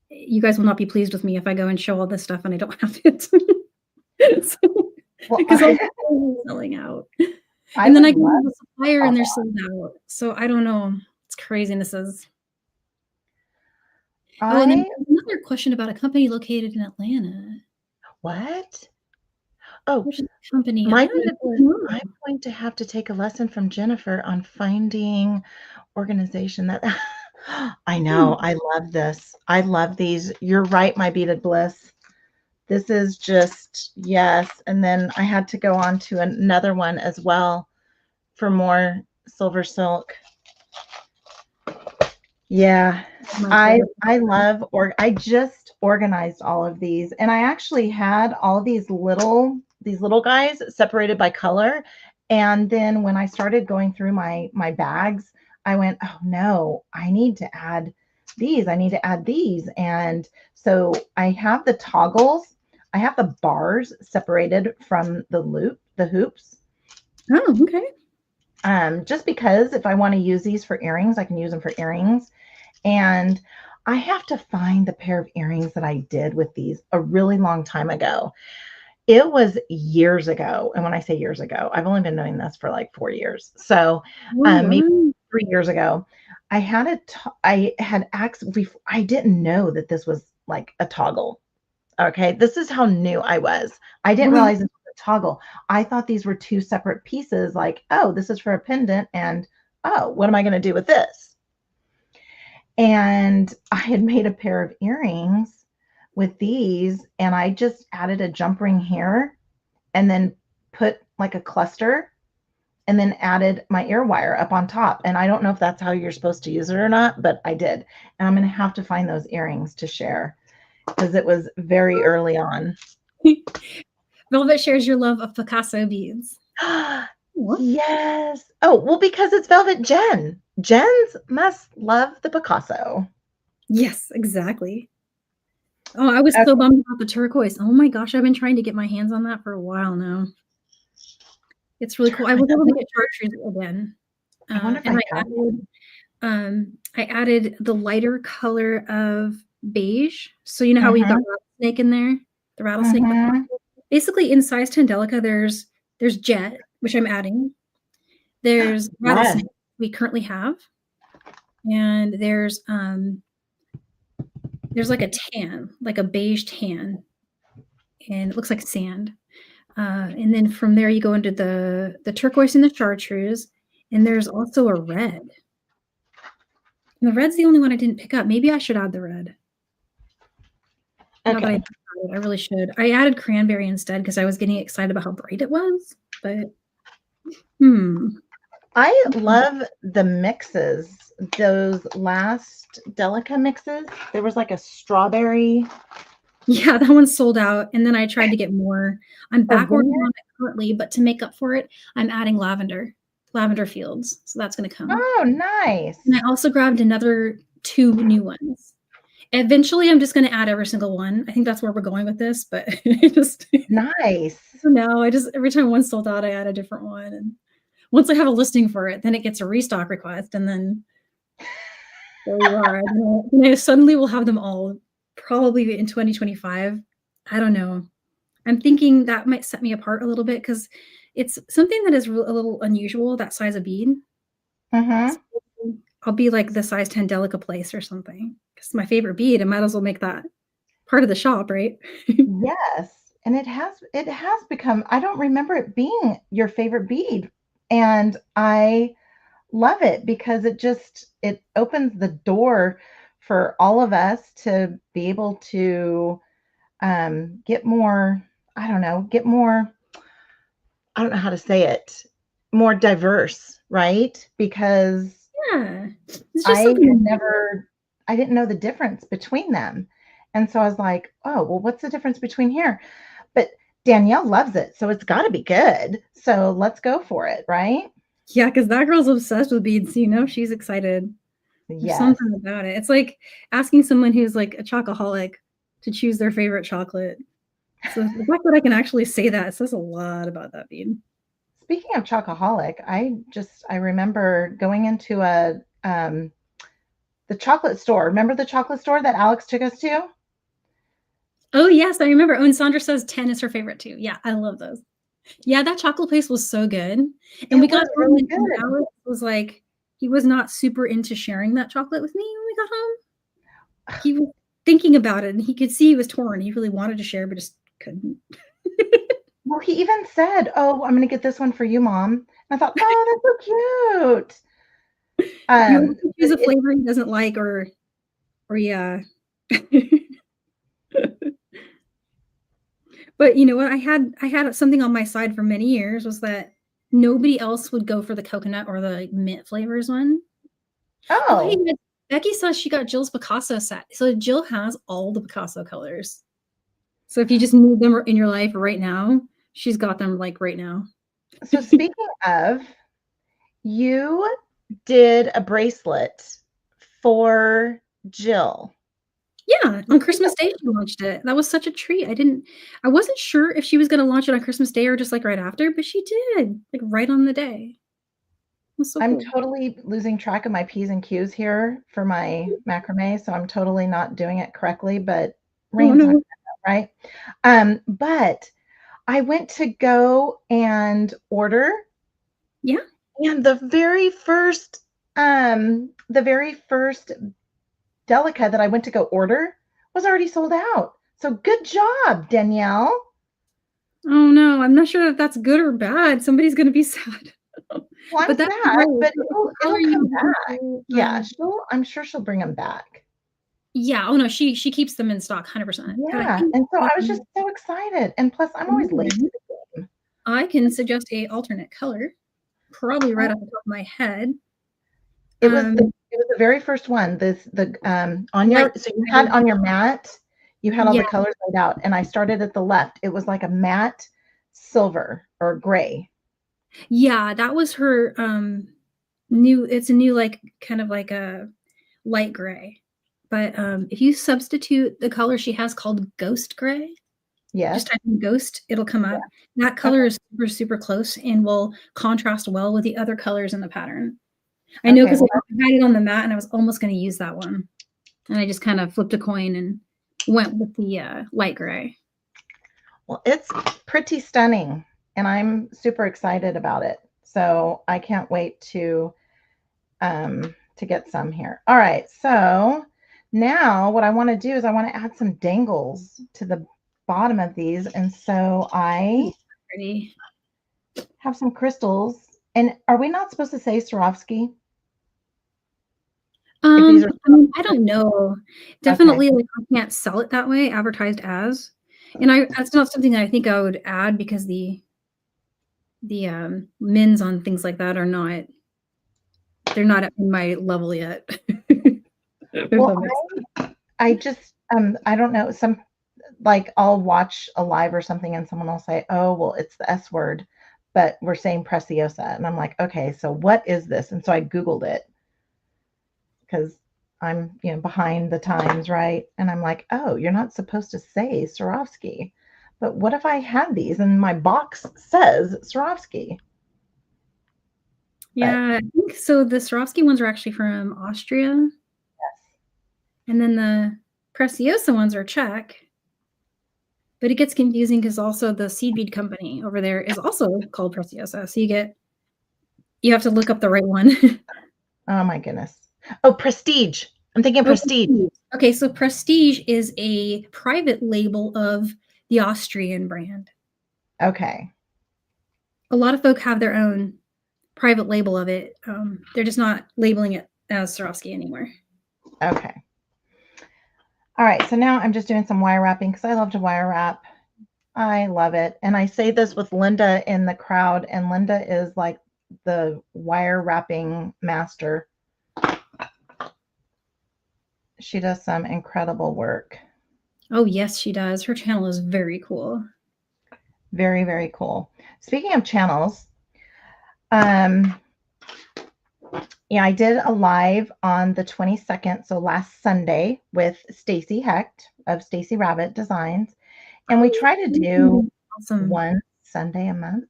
you guys will not be pleased with me if I go and show all this stuff and I don't have it. Because I'm selling out. And then I go to the supplier and they're sold out. So I don't know. It's crazinesses. Oh, and then another question about a company located in Atlanta. What? Oh, company. I'm going to have to take a lesson from Jenifer on finding organization that I know. I love this. I love these. You're right, my beaded bliss. This is just, yes. And then I had to go on to another one as well for more SilverSilk. Yeah, I love, I just organized all of these, and I actually had all of these little guys separated by color. And then when I started going through my bags, I went, oh no, I need to add these. I need to add these. And so I have the toggles. I have the bars separated from the hoops. Oh, okay. Just because if I want to use these for earrings, I can use them for earrings. And I have to find the pair of earrings that I did with these a really long time ago. It was years ago. And when I say years ago, I've only been doing this for like 4 years. So maybe 3 years ago, I had I didn't know that this was like a toggle. Okay. This is how new I was. I didn't realize it was a toggle. I thought these were 2 separate pieces, like, oh, this is for a pendant. And oh, what am I going to do with this? And I had made a pair of earrings with these, and I just added a jump ring here and then put like a cluster and then added my ear wire up on top. And I don't know if that's how you're supposed to use it or not, but I did. And I'm going to have to find those earrings to share because it was very early on. Velvet shares your love of Picasso beads. What? Yes. Oh, well, because it's Velvet Jen. Jens must love the Picasso. Yes, exactly. Oh, I was Okay. so bummed about the turquoise. Oh my gosh, I've been trying to get my hands on that for a while now. It's really cool. I was able to get chartreuse again. I wonder if And I added the lighter color of beige. So you know how we've got rattlesnake in there? The rattlesnake. Basically in size 10 Delica, there's jet, which I'm adding. There's rattlesnake we currently have. And there's like a tan, like a beige tan. And it looks like sand. And then from there you go into the turquoise and the chartreuse. And there's also a red. And the red's the only one I didn't pick up. Maybe I should add the red. Okay. I really should. I added cranberry instead because I was getting excited about how bright it was. But I love the mixes. Those last Delica mixes. There was like a strawberry. Yeah, that one's sold out. And then I tried to get more. I'm back working on it currently, but to make up for it, I'm adding lavender fields. So that's going to come. Oh, nice. And I also grabbed another 2 new ones. Eventually, I'm just going to add every single one. I think that's where we're going with this, but just nice. No, every time one's sold out, I add a different one. And once I have a listing for it, then it gets a restock request. And then there you are. And I suddenly will have them all probably in 2025. I don't know. I'm thinking that might set me apart a little bit because it's something that is a little unusual, that size of bead. So I'll be like the size 10 Delica place or something. It's my favorite bead. I might as well make that part of the shop, right? Yes. And it has become, I don't remember it being your favorite bead. And I love it because it opens the door for all of us to be able to get more, I don't know how to say it, more diverse, right? Because yeah, I didn't know the difference between them. And so I was like, oh, well, what's the difference between here? But Danielle loves it, so it's got to be good. So let's go for it, right? Yeah, because that girl's obsessed with beads. She's excited. There's something about it. It's like asking someone who's like a chocoholic to choose their favorite chocolate. So the fact that I can actually say that says a lot about that bead. Speaking of chocoholic, I remember going into the chocolate store. Remember the chocolate store that Alex took us to? Oh, yes, I remember. Oh, and Sandra says 10 is her favorite too. Yeah, I love those. Yeah, that chocolate place was so good. And we got really good. Alex was like, he was not super into sharing that chocolate with me when we got home. He was thinking about it and he could see he was torn. He really wanted to share, but just couldn't. Well, he even said, oh, I'm going to get this one for you, Mom. And I thought, oh, that's so cute. Choose a flavor he doesn't like or yeah. But you know what? I had something on my side for many years was that nobody else would go for the coconut or the mint flavors one. Oh, hey, Becky says she got Jill's Picasso set. So Jill has all the Picasso colors. So if you just need them in your life right now, she's got them like right now. So speaking of, you did a bracelet for Jill. Yeah, on Christmas Day she launched it. That was such a treat. I wasn't sure if she was going to launch it on Christmas Day or just like right after, but she did, like right on the day. So I'm totally losing track of my P's and Q's here for my macrame, so I'm totally not doing it correctly, but right? But I went to go and order. Yeah. And the very first Delica that I went to go order was already sold out. So good job, Danielle. Oh no, I'm not sure if that's good or bad. Somebody's going to be sad. Well, I'm But that's sad, great. but What color it'll are come you looking back. for? Yeah, I'm sure she'll bring them back. Yeah, oh, no, she keeps them in stock 100%, and I Yeah, think, and so I was just so excited, and plus I'm always late to then the game. I can suggest a alternate color, probably right off the top of my head. It was Um, the very first one, on light your so you had gray. on your mat, you had all Yeah, the colors laid out, and I started at the left. It was like a matte silver or gray. yeah, that was her, new it's a new, like, kind of like a light gray, but, if you substitute the color she has called ghost gray, just Yes. type in ghost, it'll come Yeah. up. That color is super, super close and will contrast well with the other colors in the pattern. I know Okay, 'cause well, I had it on the mat and I was almost gonna use that one, and I just kind of flipped a coin and went with the, light gray. it's pretty stunning, and I'm super excited about it. So I can't wait to get some here. All right, so now what I want to do is I want to add some dangles to the bottom of these, and so I Pretty. have some crystals. And are we not supposed to say Swarovski if these are I mean, I don't know. okay? Definitely, like, I can't sell it that way, advertised as, and I that's not something I think I would add because the mins on things like that are not they're not at my level yet. If Well, that makes I just I don't know, some like I'll watch a live or something and someone will say, "Oh, well, it's the S word, but we're saying preciosa." And I'm like, "Okay, so what is this?" And so I Googled it because I'm, behind the times, right? And I'm like, "Oh, you're not supposed to say Swarovski." But what if I had these and my box says Swarovski? But Yeah, I think so the Swarovski ones are actually from Austria, and then the Preciosa ones are Czech, but it gets confusing because also the seed bead company over there is also called Preciosa, so you have to look up the right one. oh my goodness. Oh, Prestige. I'm thinking Oh, Prestige. Prestige. Okay, so Prestige is a private label of the Austrian brand. Okay. A lot of folk have their own private label of it, they're just not labeling it as Swarovski anymore. Okay. All right. So now I'm just doing some wire wrapping because I love to wire wrap. I love it. And I say this with Linda in the crowd, and Linda is like the wire wrapping master. She does some incredible work. Oh, yes, she does. Her channel is very cool. Very, very cool. Speaking of channels, um, yeah, I did a live on the 22nd, so last Sunday, with Stacy Hecht of Stacy Rabbit Designs. And we try to do Awesome. one Sunday a month.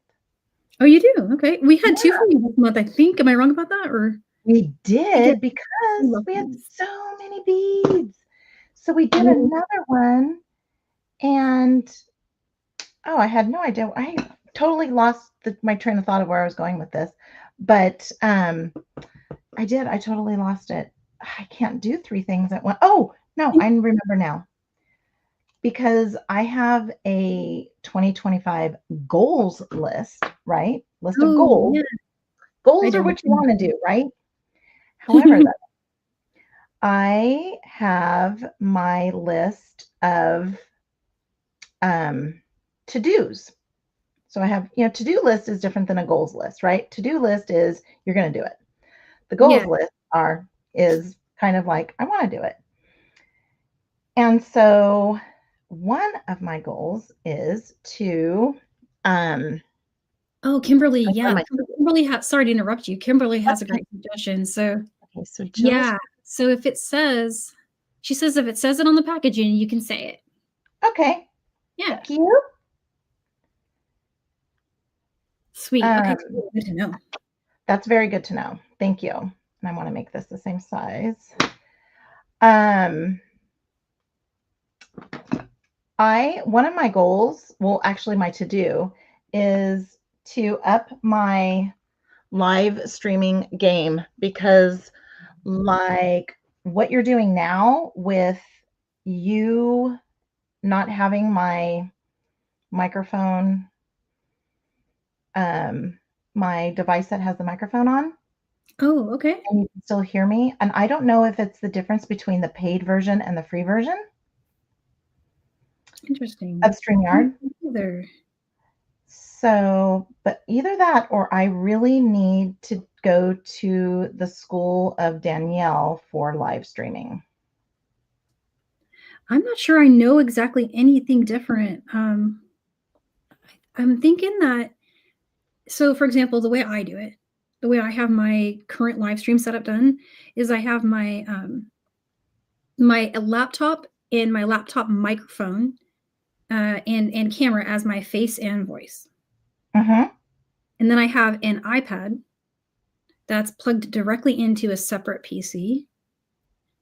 Oh, you do? Okay. We had 2 Yeah, for you this month, I think. Am I wrong about that? Or we we did did because we love we had these. so many beads. So we did Yeah. another one, and oh, I had no idea. I totally lost my train of thought of where I was going with this. But I totally lost it. I can't do three things at once. Oh, no, I remember now. Because I have a 2025 goals list, right? List of Oh, goals. yeah. I Goals are do. what you want to do, right? However, I have my list of to-dos. So I have, to-do list is different than a goals list, right? To-do list is you're going to do it. The goals Yeah. list is kind of like I want to do it. And so one of my goals is to Oh, Kimberly, I yeah. found my Kimberly has sorry to interrupt you. Kimberly has a great suggestion. So, okay, so Jill's yeah. So if it says she says if it says it on the packaging, you can say it. okay. Yeah. Thank you. Sweet. Okay, Um, cool. Good to know. that's very good to know. Thank you. And I want to make this the same size. Um, one of my goals, well, actually my to-do is to up my live streaming game because like what you're doing now with you not having my microphone my device that has the microphone on, Oh, okay. and you can still hear me. And I don't know if it's the difference between the paid version and the free version of Interesting. StreamYard. Either. So, but either that or I really need to go to the school of Danielle for live streaming. I'm not sure I know exactly anything different. I'm thinking that, so for example, the way I do it, the way I have my current live stream setup done is I have my my laptop and my laptop microphone and camera as my face and voice. Mm-hmm. And then I have an iPad that's plugged directly into a separate PC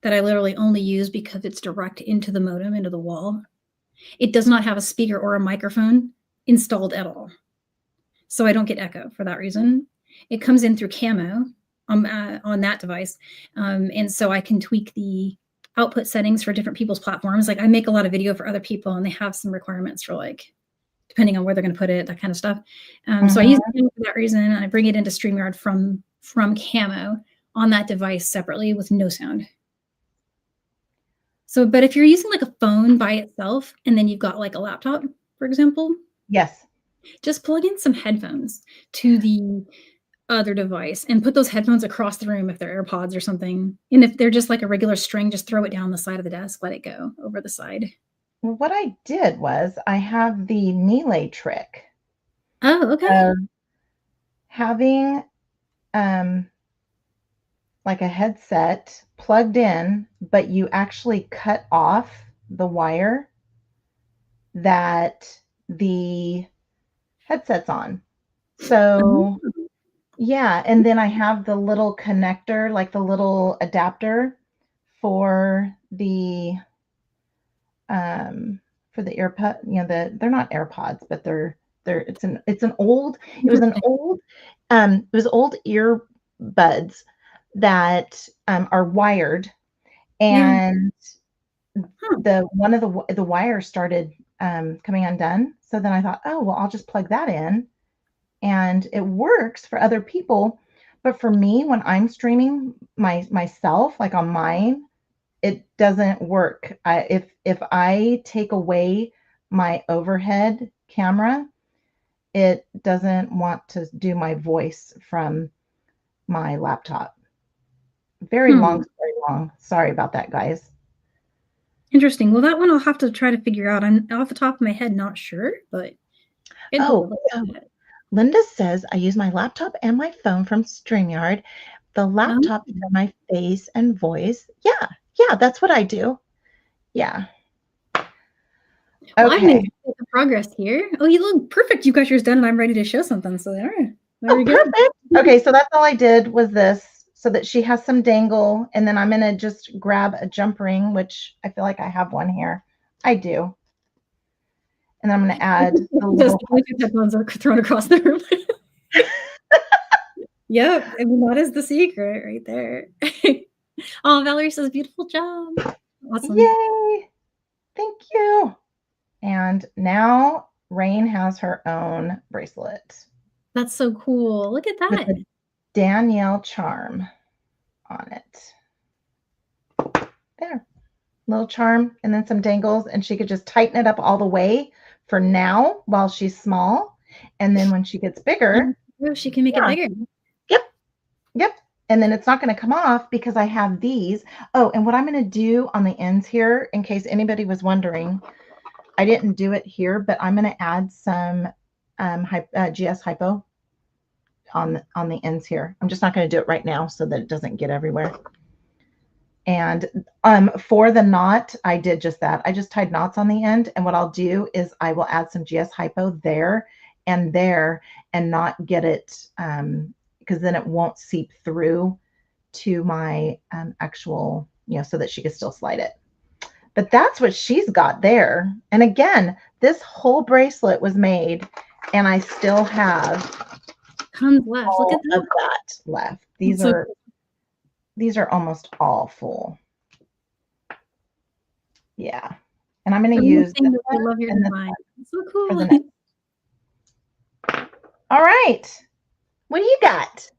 that I literally only use because it's direct into the modem, into the wall. It does not have a speaker or a microphone installed at all. So I don't get echo for that reason. It comes in through Camo on that device. And so I can tweak the output settings for different people's platforms. Like I make a lot of video for other people and they have some requirements for like, depending on where they're going to put it, that kind of stuff. So I use it for that reason. And I bring it into StreamYard from Camo on that device separately with no sound. So, but if you're using like a phone by itself and then you've got like a laptop, for example, Yes, just plug in some headphones to the other device and put those headphones across the room if they're AirPods or something. And if they're just like a regular string, just throw it down the side of the desk, let it go over the side. well, what I did was I have the knee trick Oh, okay. of having like a headset plugged in, but you actually cut off the wire that the headset's on. So yeah, and then I have the little connector, like the little adapter for the earpod, you know, they're not AirPods, but it's an old, it was old earbuds that are wired, and one of the wires started coming undone. So then I thought, oh well, I'll just plug that in, and it works for other people. But for me, when I'm streaming myself, like on mine, it doesn't work. If I take away my overhead camera, it doesn't want to do my voice from my laptop. Very long story long. Sorry about that, guys. Interesting. Well, that one I'll have to try to figure out. I'm off the top of my head, not sure, but Linda says I use my laptop and my phone from StreamYard. The laptop is for my face and voice. Yeah, that's what I do. Yeah. Well, Okay. I'm making progress here. Oh, you look perfect. You got yours done, and I'm ready to show something. So there we go. Perfect. Okay, so that's all I did was this, so that she has some dangle, and then I'm gonna just grab a jump ring, which I feel like I have one here. I do. And I'm gonna add the little headphones are thrown across the room. Yep, I mean that is the secret right there. Oh, Valerie says beautiful job. Awesome. Yay! Thank you. And now Rain has her own bracelet. That's so cool. Look at that. With the Danielle charm on it. There. Little charm and then some dangles, and she could just tighten it up all the way for now while she's small. And then when she gets bigger, she can make it bigger. Yep. And then it's not going to come off because I have these. Oh, and what I'm going to do on the ends here, in case anybody was wondering, I didn't do it here, but I'm going to add some GS hypo on the ends here. I'm just not going to do it right now so that it doesn't get everywhere. And for the knot, I did just that. I just tied knots on the end. And what I'll do is I will add some GS hypo there and not get it, because then it won't seep through to my actual, so that she can still slide it. But that's what she's got there. And again, this whole bracelet was made, and I still have tons left. Look at that left. These are almost all full. Yeah. And I'm going to use this I love your design. So cool. All right. What do you got?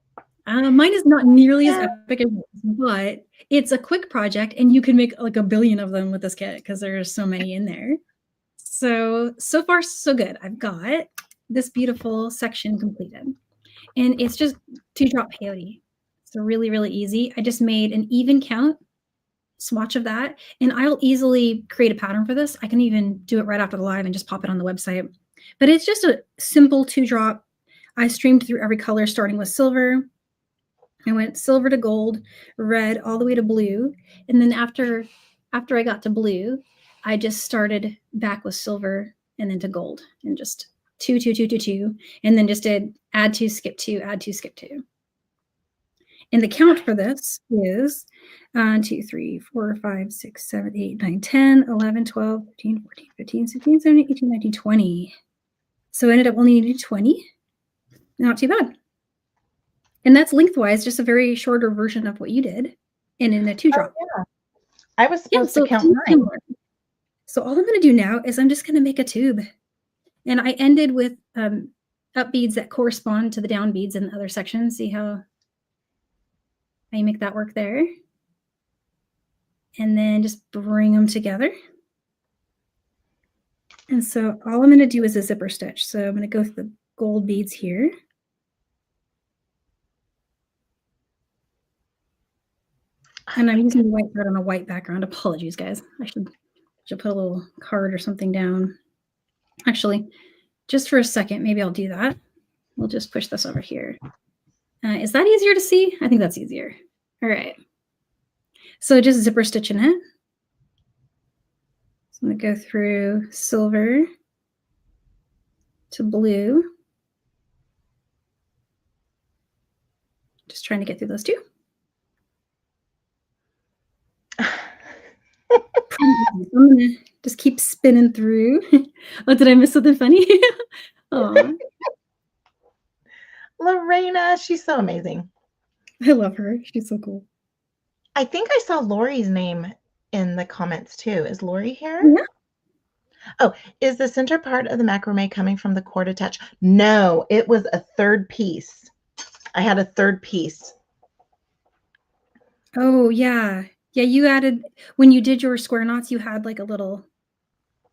Mine is not nearly as Yeah. epic as yours, but it's a quick project, and you can make like a billion of them with this kit because there's so many in there. So far, so good. I've got this beautiful section completed, and it's just 2-drop peyote. So really, really easy. I just made an even count swatch of that, and I'll easily create a pattern for this. I can even do it right after the live and just pop it on the website. But it's just a simple 2-drop. I streamed through every color, starting with silver. I went silver to gold, red, all the way to blue. And then after I got to blue, I just started back with silver and then to gold, and just 2, 2, 2, 2, 2, and then just did add 2, skip 2, add 2, skip 2. And the count for this is 2, 3, 4, 5, 6, 7, 8, 9, 10, 11, 12, 13, 14, 15, 16, 17, 18, 19, 20. So I ended up only needing 20. Not too bad. And that's lengthwise, just a very shorter version of what you did, and in a 2-drop. Oh, yeah. I was supposed to count 9. So all I'm going to do now is I'm just going to make a tube. And I ended with up beads that correspond to the down beads in the other section. See how I make that work there? And then just bring them together. And so all I'm going to do is a zipper stitch. So I'm going to go through the gold beads here. And I'm using the white thread on a white background. Apologies, guys. I should put a little card or something down. Actually, just for a second, maybe I'll do that. We'll just push this over here. Is that easier to see? I think that's easier. All right. So just zipper stitching it. So I'm going to go through silver to blue. Just trying to get through those two. I'm gonna just keep spinning through. Oh, did I miss something funny? Oh, Lorena, she's so amazing. I love her. She's so cool. I think I saw Lori's name in the comments too. Is Lori here? Yeah. Oh, is the center part of the macrame coming from the cord attach? No, it was a third piece. I had a third piece. Oh, yeah. Yeah, you added, when you did your square knots, you had like a little.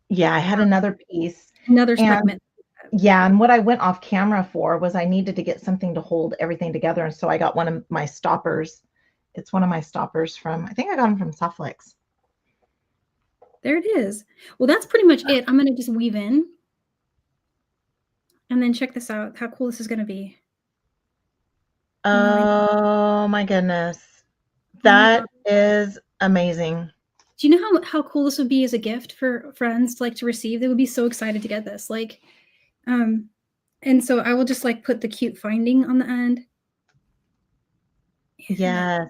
Yeah, I had another piece. Another segment. Yeah, and what I went off camera for was I needed to get something to hold everything together. And so I got one of my stoppers. It's one of my stoppers from, I think I got them from Softflix. There it is. Well, that's pretty much it. I'm going to just weave in. And then check this out, how cool this is going to be. Oh my goodness. That is amazing. Do you know how cool this would be as a gift for friends, like to receive? They would be so excited to get this. Like, and so I will just like put the cute finding on the end. Yes.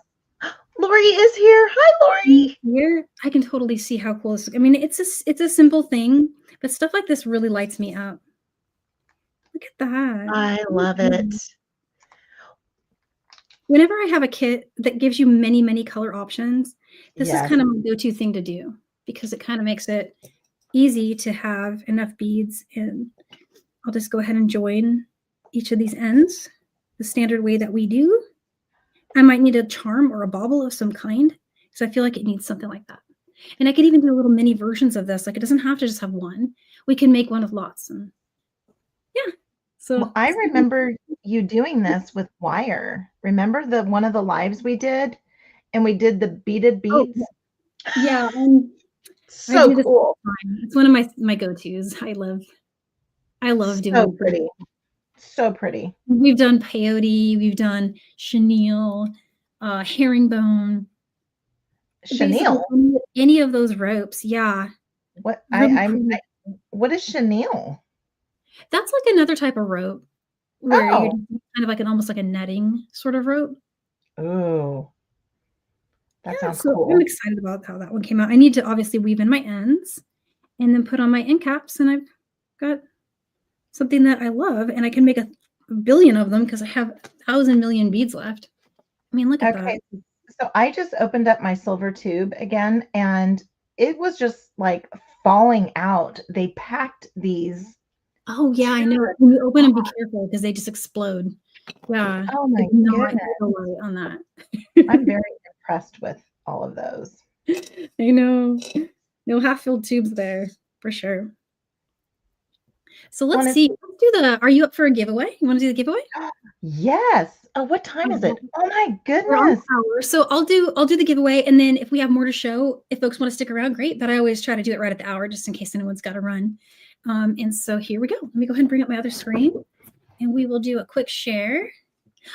Lori is here. Hi, Lori. Here, I can totally see how cool this is. I mean, it's a simple thing, but stuff like this really lights me up. Look at that. I love it. Whenever I have a kit that gives you many, many color options, this is kind of my go-to thing to do, because it kind of makes it easy to have enough beads. And I'll just go ahead and join each of these ends the standard way that we do. I might need a charm or a bauble of some kind, because I feel like it needs something like that. And I could even do little mini versions of this. Like, it doesn't have to just have one. We can make one with lots. And yeah. So I remember you doing this with wire. Remember one of the lives we did, and we did the beaded beads? Oh, yeah. So cool. It's one of my go-tos. I love doing so pretty. So pretty. We've done peyote, we've done chenille, herringbone. Chenille? Any of those ropes, yeah. What what is chenille? That's like another type of rope where you're kind of like almost like a netting sort of rope. Oh, that sounds cool. I'm excited about how that one came out. I need to obviously weave in my ends and then put on my end caps, and I've got something that I love, and I can make a billion of them because I have 1,000 million beads left. I mean, look at that. So I just opened up my silver tube again, and it was just like falling out. They packed these. Oh yeah, I know. When you open them, be careful because they just explode. Yeah, Oh I my did not goodness. hit a light on that. I'm very impressed with all of those. I know. No half-filled tubes there, for sure. So let's Wanna see. Let's do are you up for a giveaway? You wanna do the giveaway? Yes. Oh, what time is it? Oh my We're on goodness. the hour, so I'll do the giveaway, and then if we have more to show, if folks wanna stick around, great, but I always try to do it right at the hour just in case anyone's gotta run. And so here we go. Let me go ahead and bring up my other screen, and we will do a quick share.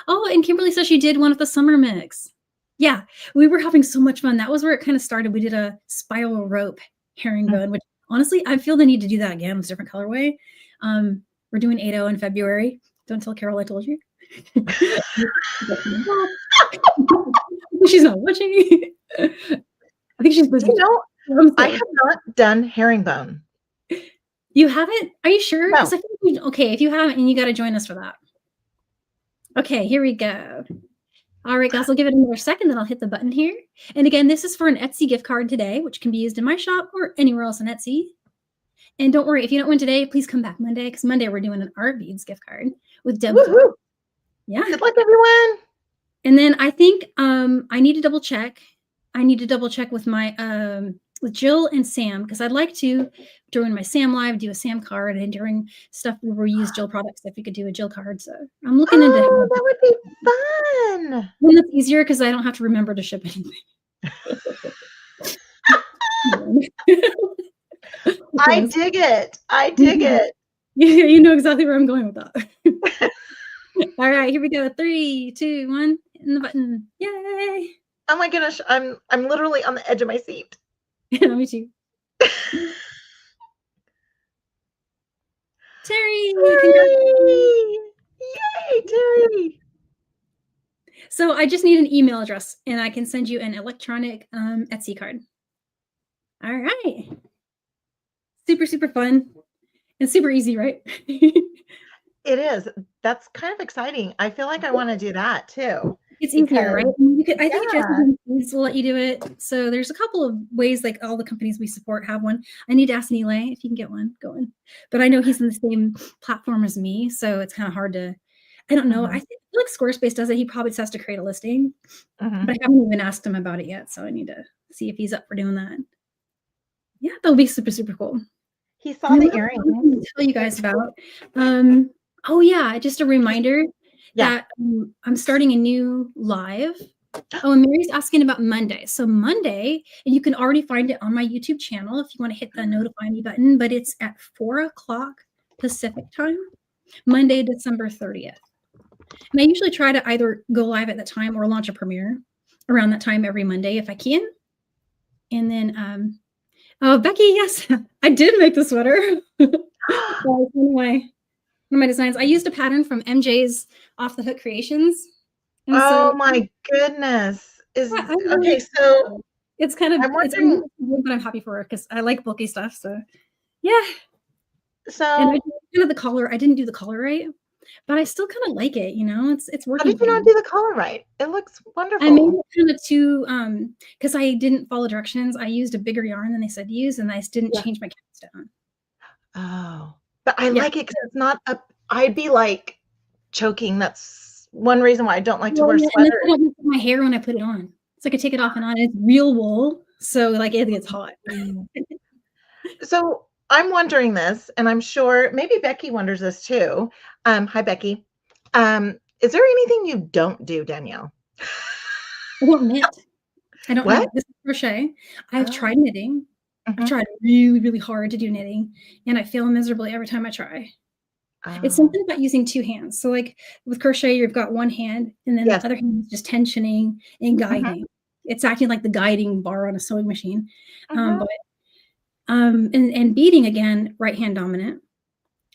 Oh, and Kimberly says she did one with the summer mix. Yeah, we were having so much fun. That was where it kinda started. We did a spiral rope herringbone, which honestly, I feel the need to do that again with a different colorway. We're doing 8-0 in February. Don't tell Carol I told you. She's not watching. I think she's busy. I have not done herringbone. You haven't? Are you sure? No. 'Cause I think okay, if you haven't, and you gotta join us for that. Okay, here we go. All right, guys, I'll give it another second, then I'll hit the button here. And again, this is for an Etsy gift card today, which can be used in my shop or anywhere else on Etsy. And don't worry, if you don't win today, please come back Monday, because Monday we're doing an art beads gift card with Deb. Yeah. Good luck, everyone. And then I think I need to double check. I need to double check with my with Jill and Sam, because I'd like to, during my Sam live, do a Sam card, and during stuff where we use Jill products, if we could do a Jill card. So I'm looking into that would be fun. Well, that's easier because I don't have to remember to ship anything. I dig it. I dig it. You know exactly where I'm going with that. All right, here we go. 3, 2, 1, and the button. Yay! Oh my goodness, I'm literally on the edge of my seat. Yeah, me too. Terry! Yay, Terry! So I just need an email address, and I can send you an electronic Etsy card. All right. Super, super fun and super easy, right? It is. That's kind of exciting. I feel like I want to do that too. It's easier, right? I think Jessica will let you do it. So there's a couple of ways, like all the companies we support have one. I need to ask Neelay if you can get one going. But I know he's in the same platform as me, so it's kind of hard to, I don't know. I feel like Squarespace does it. He probably just has to create a listing. But I haven't even asked him about it yet, so I need to see if he's up for doing that. Yeah, that'll be super, super cool. He saw the earrings. To tell you guys about. Oh yeah, just a reminder that I'm starting a new live. Oh, and Mary's asking about Monday. So Monday, and you can already find it on my YouTube channel if you want to hit the notify me button, but it's at 4:00 Pacific time, Monday, December 30th. And I usually try to either go live at that time or launch a premiere around that time every Monday if I can. And then, oh, Becky, yes, I did make the sweater. One of my designs. I used a pattern from MJ's Off the Hook Creations. And oh my goodness! Okay? So it's kind of, but I'm happy for her because I like bulky stuff. So yeah. So and I did kind of the collar. I didn't do the collar right, but I still kind of like it. You know, it's working. How did you not do the collar right? It looks wonderful. I made it kind of too because I didn't follow directions. I used a bigger yarn than they said to use, and I just didn't change my cast down. Oh. But I like it because it's not up. I'd be like choking. That's one reason why I don't like to wear sweaters. I don't put my hair when I put it on. It's like I take it off and on. It's real wool, so like it gets hot. So I'm wondering this, and I'm sure maybe Becky wonders this too. Hi, Becky. Is there anything you don't do, Danielle? I don't knit. I don't knit. This is crochet. I've tried knitting. I've tried really, really hard to do knitting, and I fail miserably every time I try. It's something about using two hands. So like with crochet, you've got one hand, and then the other hand is just tensioning and guiding. It's acting like the guiding bar on a sewing machine. And beading, again, right hand dominant,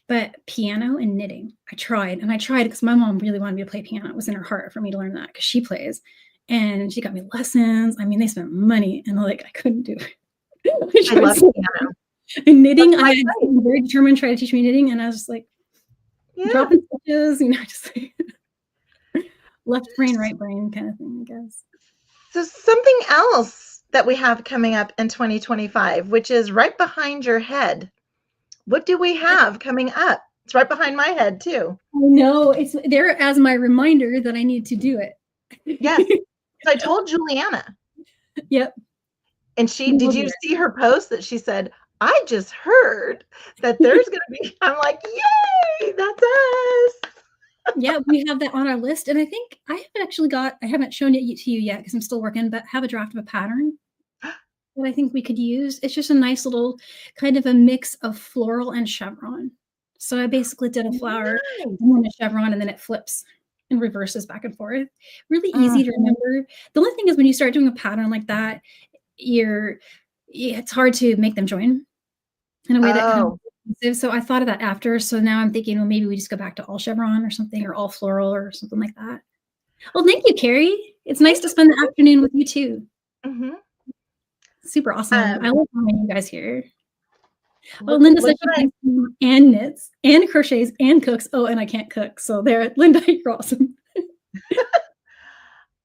but piano and knitting. I tried because my mom really wanted me to play piano. It was in her heart for me to learn that because she plays, and she got me lessons. I mean, they spent money, and like I couldn't do it. I love piano. And knitting, I was very determined to try to teach me knitting, and I was just like dropping stitches, you know, just like left brain, right brain kind of thing, I guess. So something else that we have coming up in 2025, which is right behind your head. What do we have coming up It's right behind my head too. I know, it's there as my reminder that I need to do it. Yes. So I told Juliana. Yep. And did you see her post that she said, I just heard that there's going to be, I'm like, yay, that's us. Yeah, we have that on our list. And I think I haven't shown it to you yet because I'm still working, but have a draft of a pattern that I think we could use. It's just a nice little kind of a mix of floral and chevron. So I basically did a flower and then a chevron, and then it flips and reverses back and forth. Really easy to remember. The only thing is when you start doing a pattern like that, it's hard to make them join in a way that kind of, so I thought of that after. So now I'm thinking, well, maybe we just go back to all chevron or something, or all floral or something like that. Well, thank you, Carrie. It's nice to spend the afternoon with you too. Super awesome. I love having you guys here. Oh, Linda said she and knits and crochets and cooks. Oh, and I can't cook. So there, Linda, you're awesome.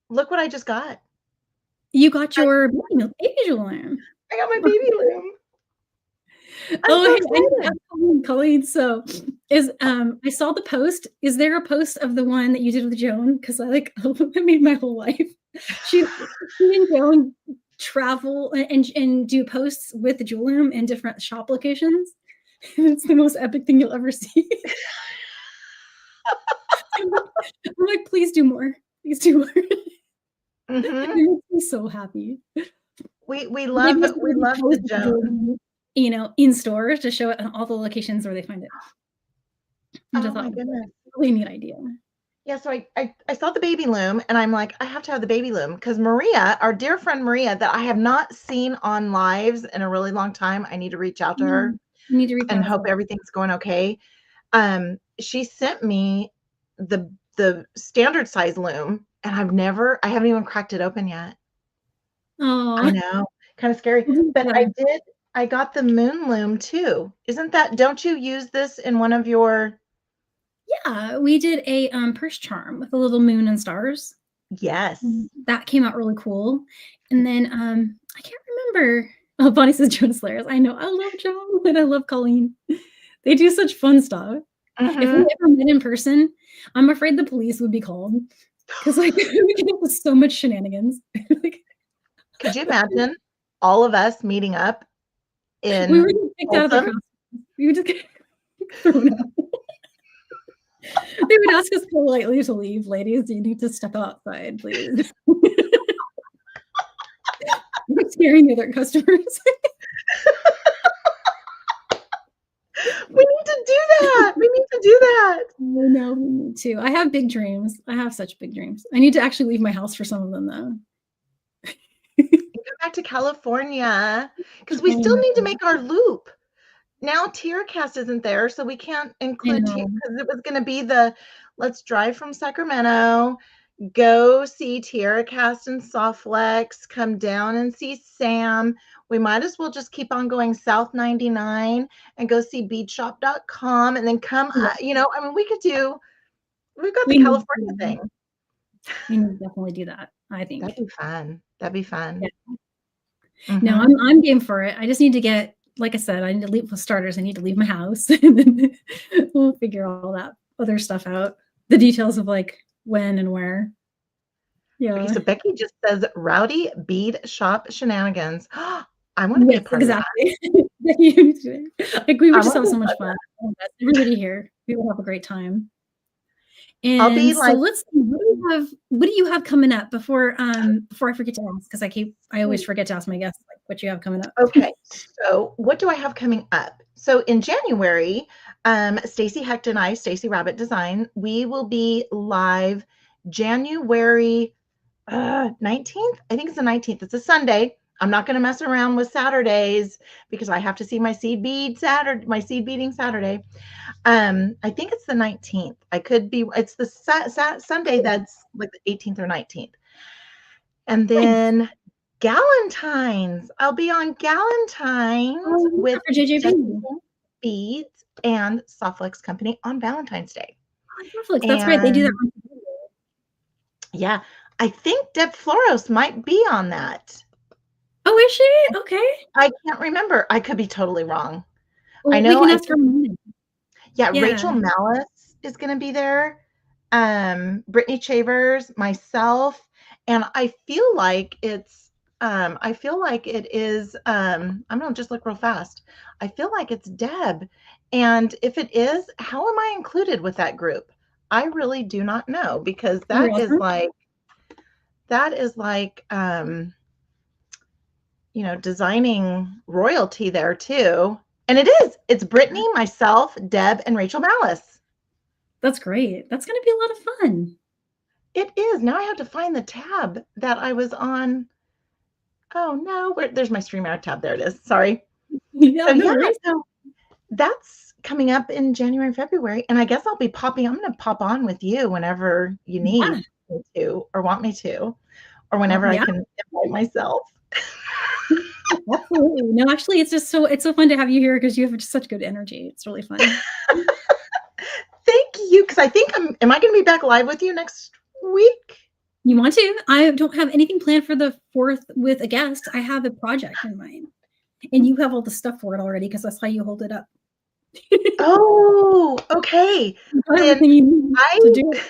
Look what I just got. You got your baby loom. I got my baby loom. Colleen. So I saw the post. Is there a post of the one that you did with Joan? Because I made my whole life. She and Joan travel and do posts with the jewel loom in different shop locations. It's the most epic thing you'll ever see. I'm like, please do more. Please do more. It makes me so happy. We love the Joan. In stores to show it on all the locations where they find it. Oh my goodness. Really neat idea. Yeah, so I saw the baby loom and I'm like, I have to have the baby loom because Maria, our dear friend Maria, that I have not seen on lives in a really long time. I need to reach out to her and hope everything's going okay. She sent me the standard size loom and I haven't even cracked it open yet. Oh, I know, kind of scary. But I got the moon loom too. Don't you use this in one of your? Yeah, we did a purse charm with a little moon and stars. Yes. That came out really cool. And then I can't remember. Oh, Bonnie says Jonas Layers. I know. I love Joan and I love Colleen. They do such fun stuff. If we ever met in person, I'm afraid the police would be called. Because we can have so much shenanigans. Could you imagine all of us meeting up in we were just kicked out of the house. We would just get thrown out. They would ask us politely to leave. Ladies, you need to step outside, please. We're scaring the other customers. We need to do that. We need to do that. No, we need to. I have big dreams. I have such big dreams. I need to actually leave my house for some of them, though. Go back to California because we still need to make our loop. Now TierraCast isn't there, so we can't include because it was going to be let's drive from Sacramento, go see TierraCast and Softflex, come down and see Sam. We might as well just keep on going South 99 and go see beadshop.com and then come, we've got the California thing. We need to definitely do that, I think. That'd be fun. Yeah. No, I'm game for it. I just need to get, like I said, I need to leave for starters. I need to leave my house and then we'll figure all that other stuff out. The details of when and where. Yeah. Okay, so Becky just says rowdy bead shop shenanigans. I want to be a part of that. We would just have so much fun. Everybody here, we will have a great time. And I'll be let's see, what do you have coming up before I forget to ask, because I always forget to ask my guests what you have coming up. Okay, so what do I have coming up? So in January, Stacy Hecht and I, Stacy Rabbit Design, we will be live January 19th. I think it's the 19th. It's a Sunday. I'm not going to mess around with Saturdays because I have to see my seed beading Saturday. I think it's the 19th. I could be, it's the Sunday that's like the 18th or 19th. And then Galentine's. I'll be on Galentine's with Beads and Softflex Company on Valentine's Day. Oh, that's right. They do that. Yeah. I think Deb Floros might be on that. Oh, is she? Okay. I can't remember. I could be totally wrong. Well, I know. Yeah, Yeah. Rachel Malice is going to be there. Brittany Chavers, myself, and I feel like it is, I'm gonna just look real fast. I feel like it's Deb. And if it is, how am I included with that group? I really do not know, because You're welcome. that is like, designing royalty there too. And it's Brittany, myself, Deb, and Rachel Malice. That's great. That's going to be a lot of fun. It is. Now I have to find the tab that I was on. Oh no, there's my StreamYard tab. There it is. Sorry. Yeah, So no yeah, worries. so that's coming up in January and February. And I guess I'm going to pop on with you whenever you Yeah. need me to, or want me to, or whenever I Yeah, can invite myself. absolutely. No, actually, it's so fun to have you here because you have just such good energy. It's really fun. Thank you. Because I think am I going to be back live with you next week? You want to? I don't have anything planned for the 4th with a guest. I have a project in mind. And you have all the stuff for it already because that's how you hold it up. Oh, okay. Then Everything you need to do it.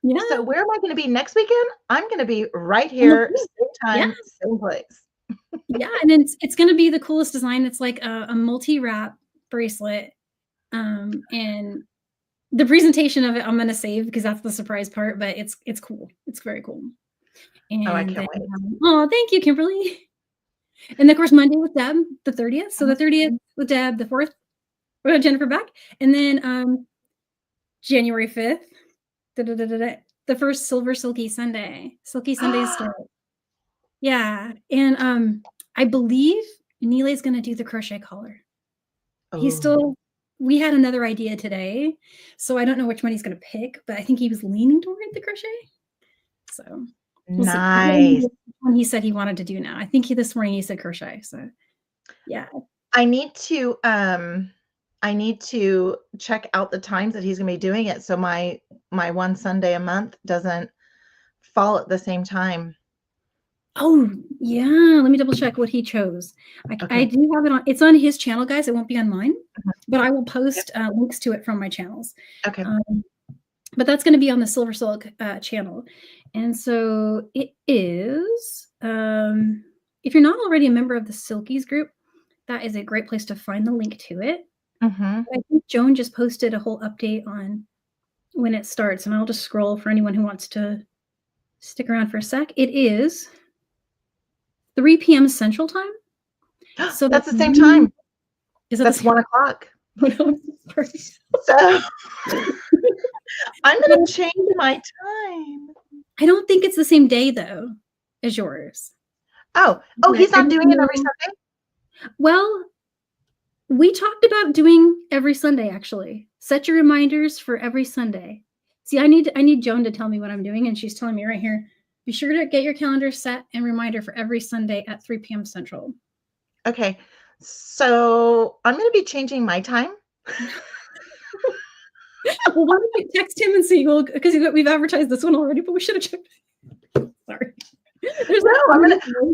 Yeah. So where am I going to be next weekend? I'm going to be right On the here, 4th. same Yeah. time, same place. Yeah. And it's going to be the coolest design. It's like a multi-wrap bracelet. And the presentation of it, I'm going to save because that's the surprise part, but it's cool. It's very cool. And Oh, I can't wait. Oh, thank you, Kimberly. And of course, Monday with Deb, the 30th. So the 30th with Deb, the 4th, we got Jenifer back. And then January 5th, the first Silver Silky Sunday. Silky Sundays start. Yeah. And I believe Neely's going to do the crochet collar. Oh. We had another idea today, so I don't know which one he's going to pick, but I think he was leaning toward the crochet. So we'll Nice. see. One he said he wanted to do now. I think this morning he said crochet. So yeah. I need to check out the times that he's going to be doing it, so my one Sunday a month doesn't fall at the same time. Oh yeah, let me double check what he chose. I do have it on. It's on his channel, guys. It won't be on mine, but I will post links to it from my channels. Okay. But that's going to be on the SilverSilk channel, and so it is. If you're not already a member of the Silkies group, that is a great place to find the link to it. I think Joan just posted a whole update on when it starts, and I'll just scroll for anyone who wants to stick around for a sec. It is 3 p.m. Central Time. So that's the same time. That's 1 o'clock. So I'm going to change my time. I don't think it's the same day though as yours. Oh, he's not doing it every Sunday? Well, we talked about doing every Sunday, actually. Set your reminders for every Sunday. See, I need Joan to tell me what I'm doing, and she's telling me right here. Be sure to get your calendar set and reminder for every Sunday at 3 p.m. Central. Okay. So I'm going to be changing my time. Well, why don't you text him and see? Well, because we've advertised this one already, but we should have checked. Sorry.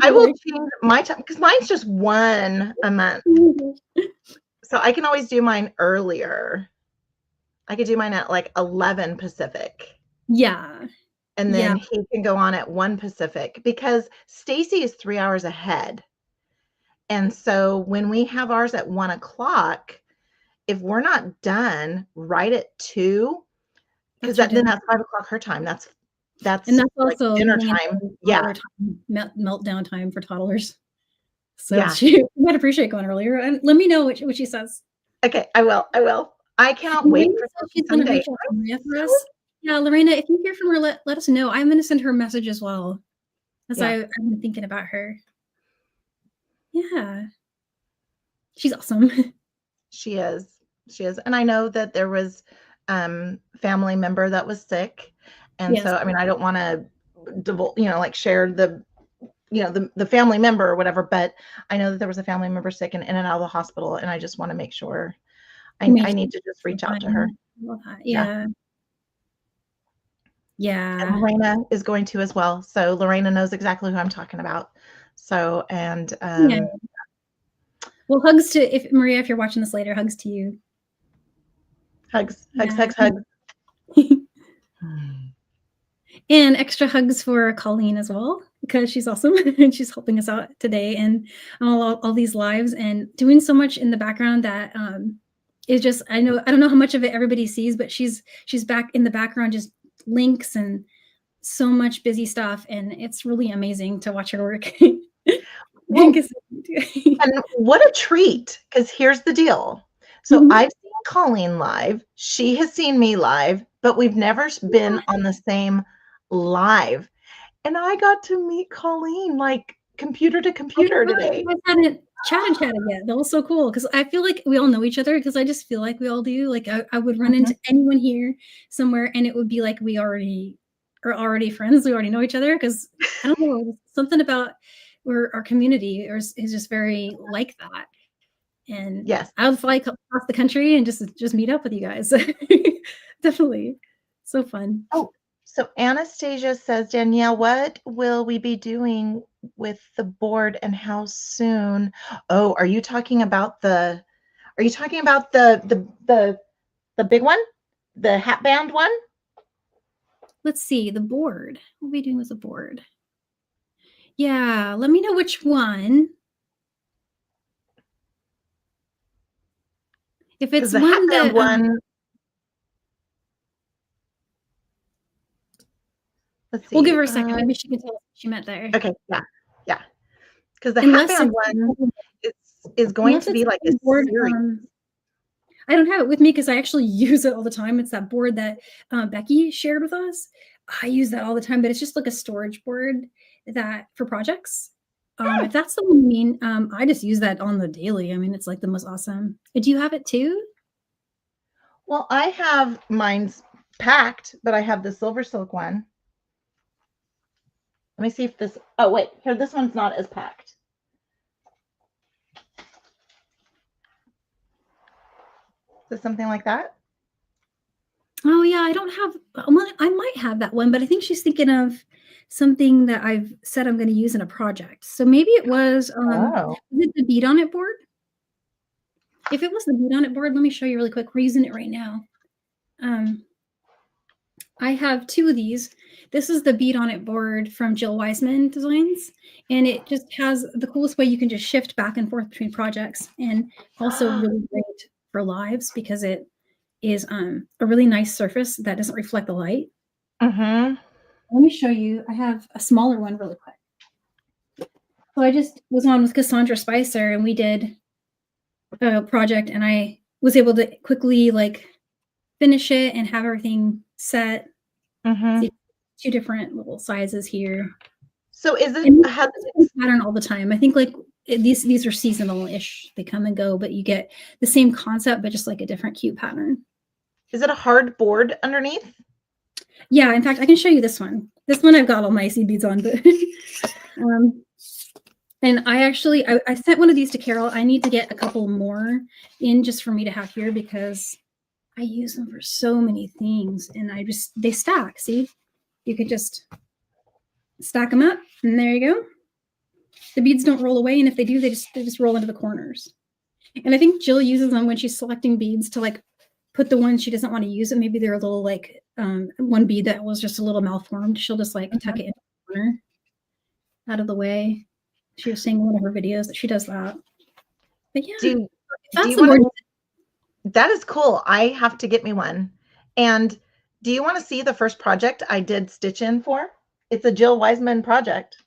I will change my time because mine's just 1 a month. So I can always do mine earlier. I could do mine at like 11 Pacific. Yeah. And then he can go on at 1 Pacific because Stacy is 3 hours ahead. And so when we have ours at 1 o'clock, if we're not done right at 2, because then that's 5 o'clock her time. That's also dinner time. Yeah. Meltdown time for toddlers. So she might appreciate going earlier. And let me know what she says. Okay, I will. I cannot wait for Sunday. Yeah, Lorena, if you hear from her, let us know. I'm going to send her a message as well, as I've been thinking about her. Yeah. She's awesome. She is. And I know that there was family member that was sick. And so, I mean, I don't want to, share the family member or whatever, but I know that there was a family member sick and in and out of the hospital. And I just want to make sure I need to just reach out to her. Yeah. And Lorena is going to as well. So Lorena knows exactly who I'm talking about. So, and well, hugs to Maria, if you're watching this later, hugs to you. Hugs, hugs, Yeah. hugs, hugs. Hmm. And extra hugs for Colleen as well, because she's awesome and she's helping us out today and all these lives and doing so much in the background that is just I don't know how much of it everybody sees, but she's back in the background, just links and so much busy stuff, and it's really amazing to watch her work. Well, and what a treat, because here's the deal. So Mhm. I've seen Colleen live. She has seen me live, but we've never been on the same live. And I got to meet Colleen like computer to Oh computer my gosh, today. you guys haven't chatted yet. That was so cool because I feel like we all know each other because I just feel like we all do. Like I would run Mhm. into anyone here somewhere and it would be like we already are already friends. We already know each other because I don't know, something about our community is just very like that. And Yes. I would fly across the country and just meet up with you guys. Definitely. So fun. Oh, so Anastasia says, Danielle, what will we be doing with the board and how soon? Oh, are you talking about the big one? The hat band one? Let's see, the board. What are we doing with the board? Yeah, let me know which one. If Because it's the hat one band that, one, let's we'll give see. her a second. Maybe she can tell us what she meant there. Okay, yeah, yeah. Because the hat Unless band it's one is going unless to it's be like a the board, series. I don't have it with me because I actually use it all the time. It's that board that Becky shared with us. I use that all the time, but it's just like a storage board that for projects. If that's the one you mean, I just use that on the daily. I mean, it's like the most awesome. Do you have it too? Well, I have mine's packed, but I have the SilverSilk one. Let me see if this, oh wait, here, this one's not as packed. Is it something like that? Oh yeah, I don't have. Well, I might have that one, but I think she's thinking of something that I've said I'm going to use in a project. So maybe it was Oh. was it the bead on it board? If it was the bead on it board, let me show you really quick. We're using it right now. I have two of these. This is the bead on it board from Jill Wiseman Designs, and it just has the coolest way you can just shift back and forth between projects, and also really great for lives because it is a really nice surface that doesn't reflect the light. Mm-hmm. Let me show you. I have a smaller one really quick. So I just was on with Cassandra Spicer and we did a project and I was able to quickly like finish it and have everything set. Mm-hmm. See, two different little sizes here. So is it, And has it's the pattern all the time. I think like these are seasonal-ish. They come and go, but you get the same concept, but just like a different cute pattern. is it a hard board underneath? Yeah, in fact, I can show you this one. This one I've got all my seed beads on, but and I actually I sent one of these to Carol. I need to get a couple more in just for me to have here because I use them for so many things and they stack. See, you could just stack them up and there you go. The beads don't roll away, and if they do, they just roll into the corners. And I think Jill uses them when she's selecting beads to like put the ones she doesn't want to use, and maybe they're a little like one bead that was just a little malformed. She'll just like tuck it in the corner out of the way. She was saying in one of her videos that she does that. But yeah, Do that's you the want board. to, that is cool. I have to get me one. And do you want to see the first project I did stitch in for? It's a Jill Wiseman project.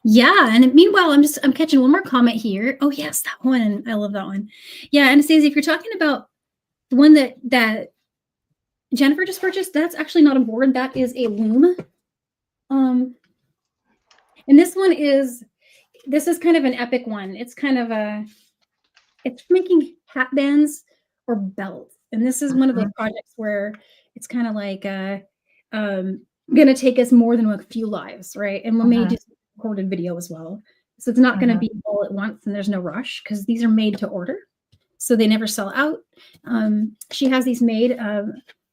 Yeah, and meanwhile, I'm catching one more comment here. Oh yes, that one. I love that one. Yeah, and Stacey, if you're talking about the one that Jenifer just purchased, that's actually not a board. That is a loom. And this is kind of an epic one. It's kind of it's making hat bands or belts. And this is one of those projects where it's kind of like gonna take us more than a few lives, right? And we may just recorded video as well. So it's not gonna be all at once and there's no rush because these are made to order. So they never sell out. She has these made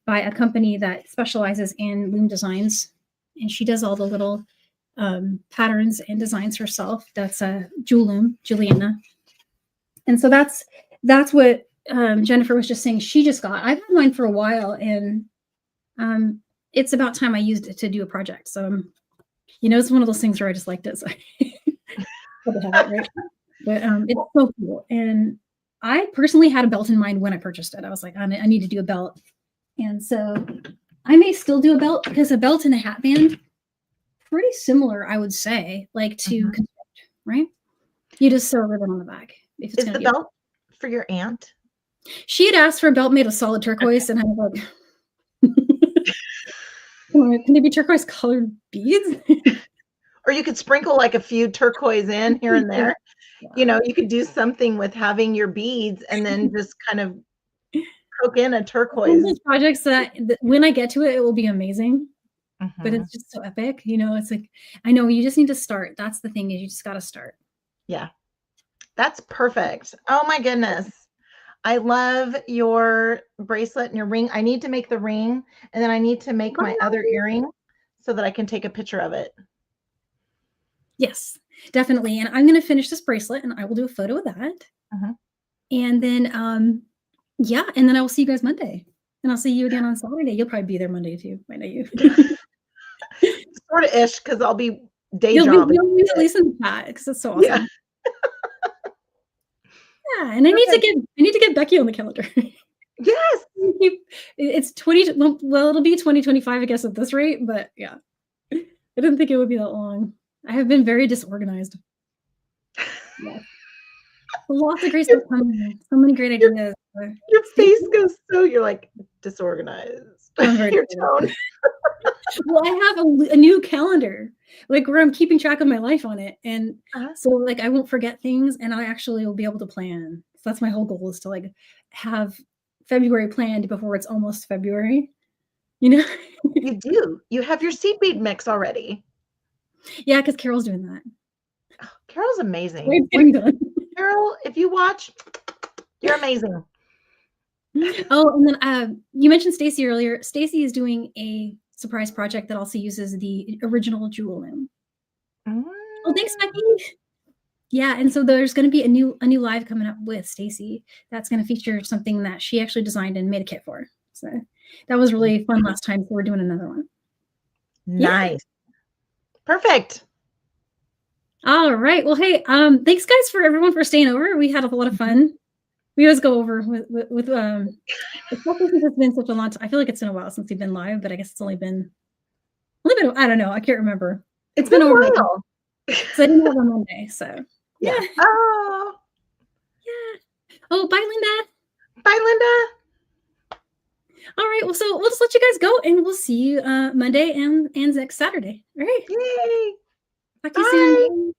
by a company that specializes in loom designs. And she does all the little patterns and designs herself. That's a Juliana. And so that's what Jenifer was just saying she just got. I've had mine for a while, and it's about time I used it to do a project. So, it's one of those things where I just liked it. So to have it, right? But it's so cool. And I personally had a belt in mind when I purchased it. I was like, I need to do a belt. And so I may still do a belt, because a belt and a hat band, pretty similar, I would say, like to construct, right? You just sew a ribbon on the back. If it's Is the belt for your aunt? She had asked for a belt made of solid turquoise, and I was like, can they be turquoise colored beads? Or you could sprinkle like a few turquoise in here and there. You could do something with having your beads and then just kind of poke in a turquoise. Those projects that when I get to it, it will be amazing. But it's just so epic. It's like, I know you just need to start. That's the thing, is you just got to start. Yeah. That's perfect. Oh my goodness. I love your bracelet and your ring. I need to make the ring, and then I need to make my other earring so that I can take a picture of it. Yes, definitely. And I'm going to finish this bracelet, and I will do a photo of that. And then, and then I will see you guys Monday. And I'll see you again on Saturday. You'll probably be there Monday too. I know you. Sort of ish, because I'll be You'll be at least in the chat, because it's so awesome. Yeah. Yeah, and I need to get Becky on the calendar. Yes. It's it'll be 2025, I guess, at this rate, but yeah. I didn't think it would be that long. I have been very disorganized. Yeah. Lots of great stuff coming. So many great ideas. Your face goes you're like disorganized. Your tone. Well, I have a new calendar, like, where I'm keeping track of my life on it. And so, like, I won't forget things, and I actually will be able to plan. So that's my whole goal, is to, like, have February planned before it's almost February. You do. You have your seed bead mix already. Yeah, because Carol's doing that. Oh, Carol's amazing. Carol, if you watch, you're amazing. Oh, and then you mentioned Stacy earlier. Stacy is doing a surprise project that also uses the original jewel loom. Oh, thanks, Becky. Yeah, and so there's going to be a new live coming up with Stacy that's going to feature something that she actually designed and made a kit for. So that was really fun last time. So we're doing another one. Nice. Yeah. Perfect. All right. Well, hey, thanks guys everyone for staying over. We had a lot of fun. We always go over with especially since it's been such a long time. I feel like it's been a while since we've been live, but I guess it's only been I don't know. I can't remember. It's been a while. So I didn't have on Monday. So yeah. Oh. Yeah. Oh, bye, Linda. Bye, Linda. All right. Well, so we'll just let you guys go, and we'll see you Monday and next Saturday. All right. Yay. Talk to you soon.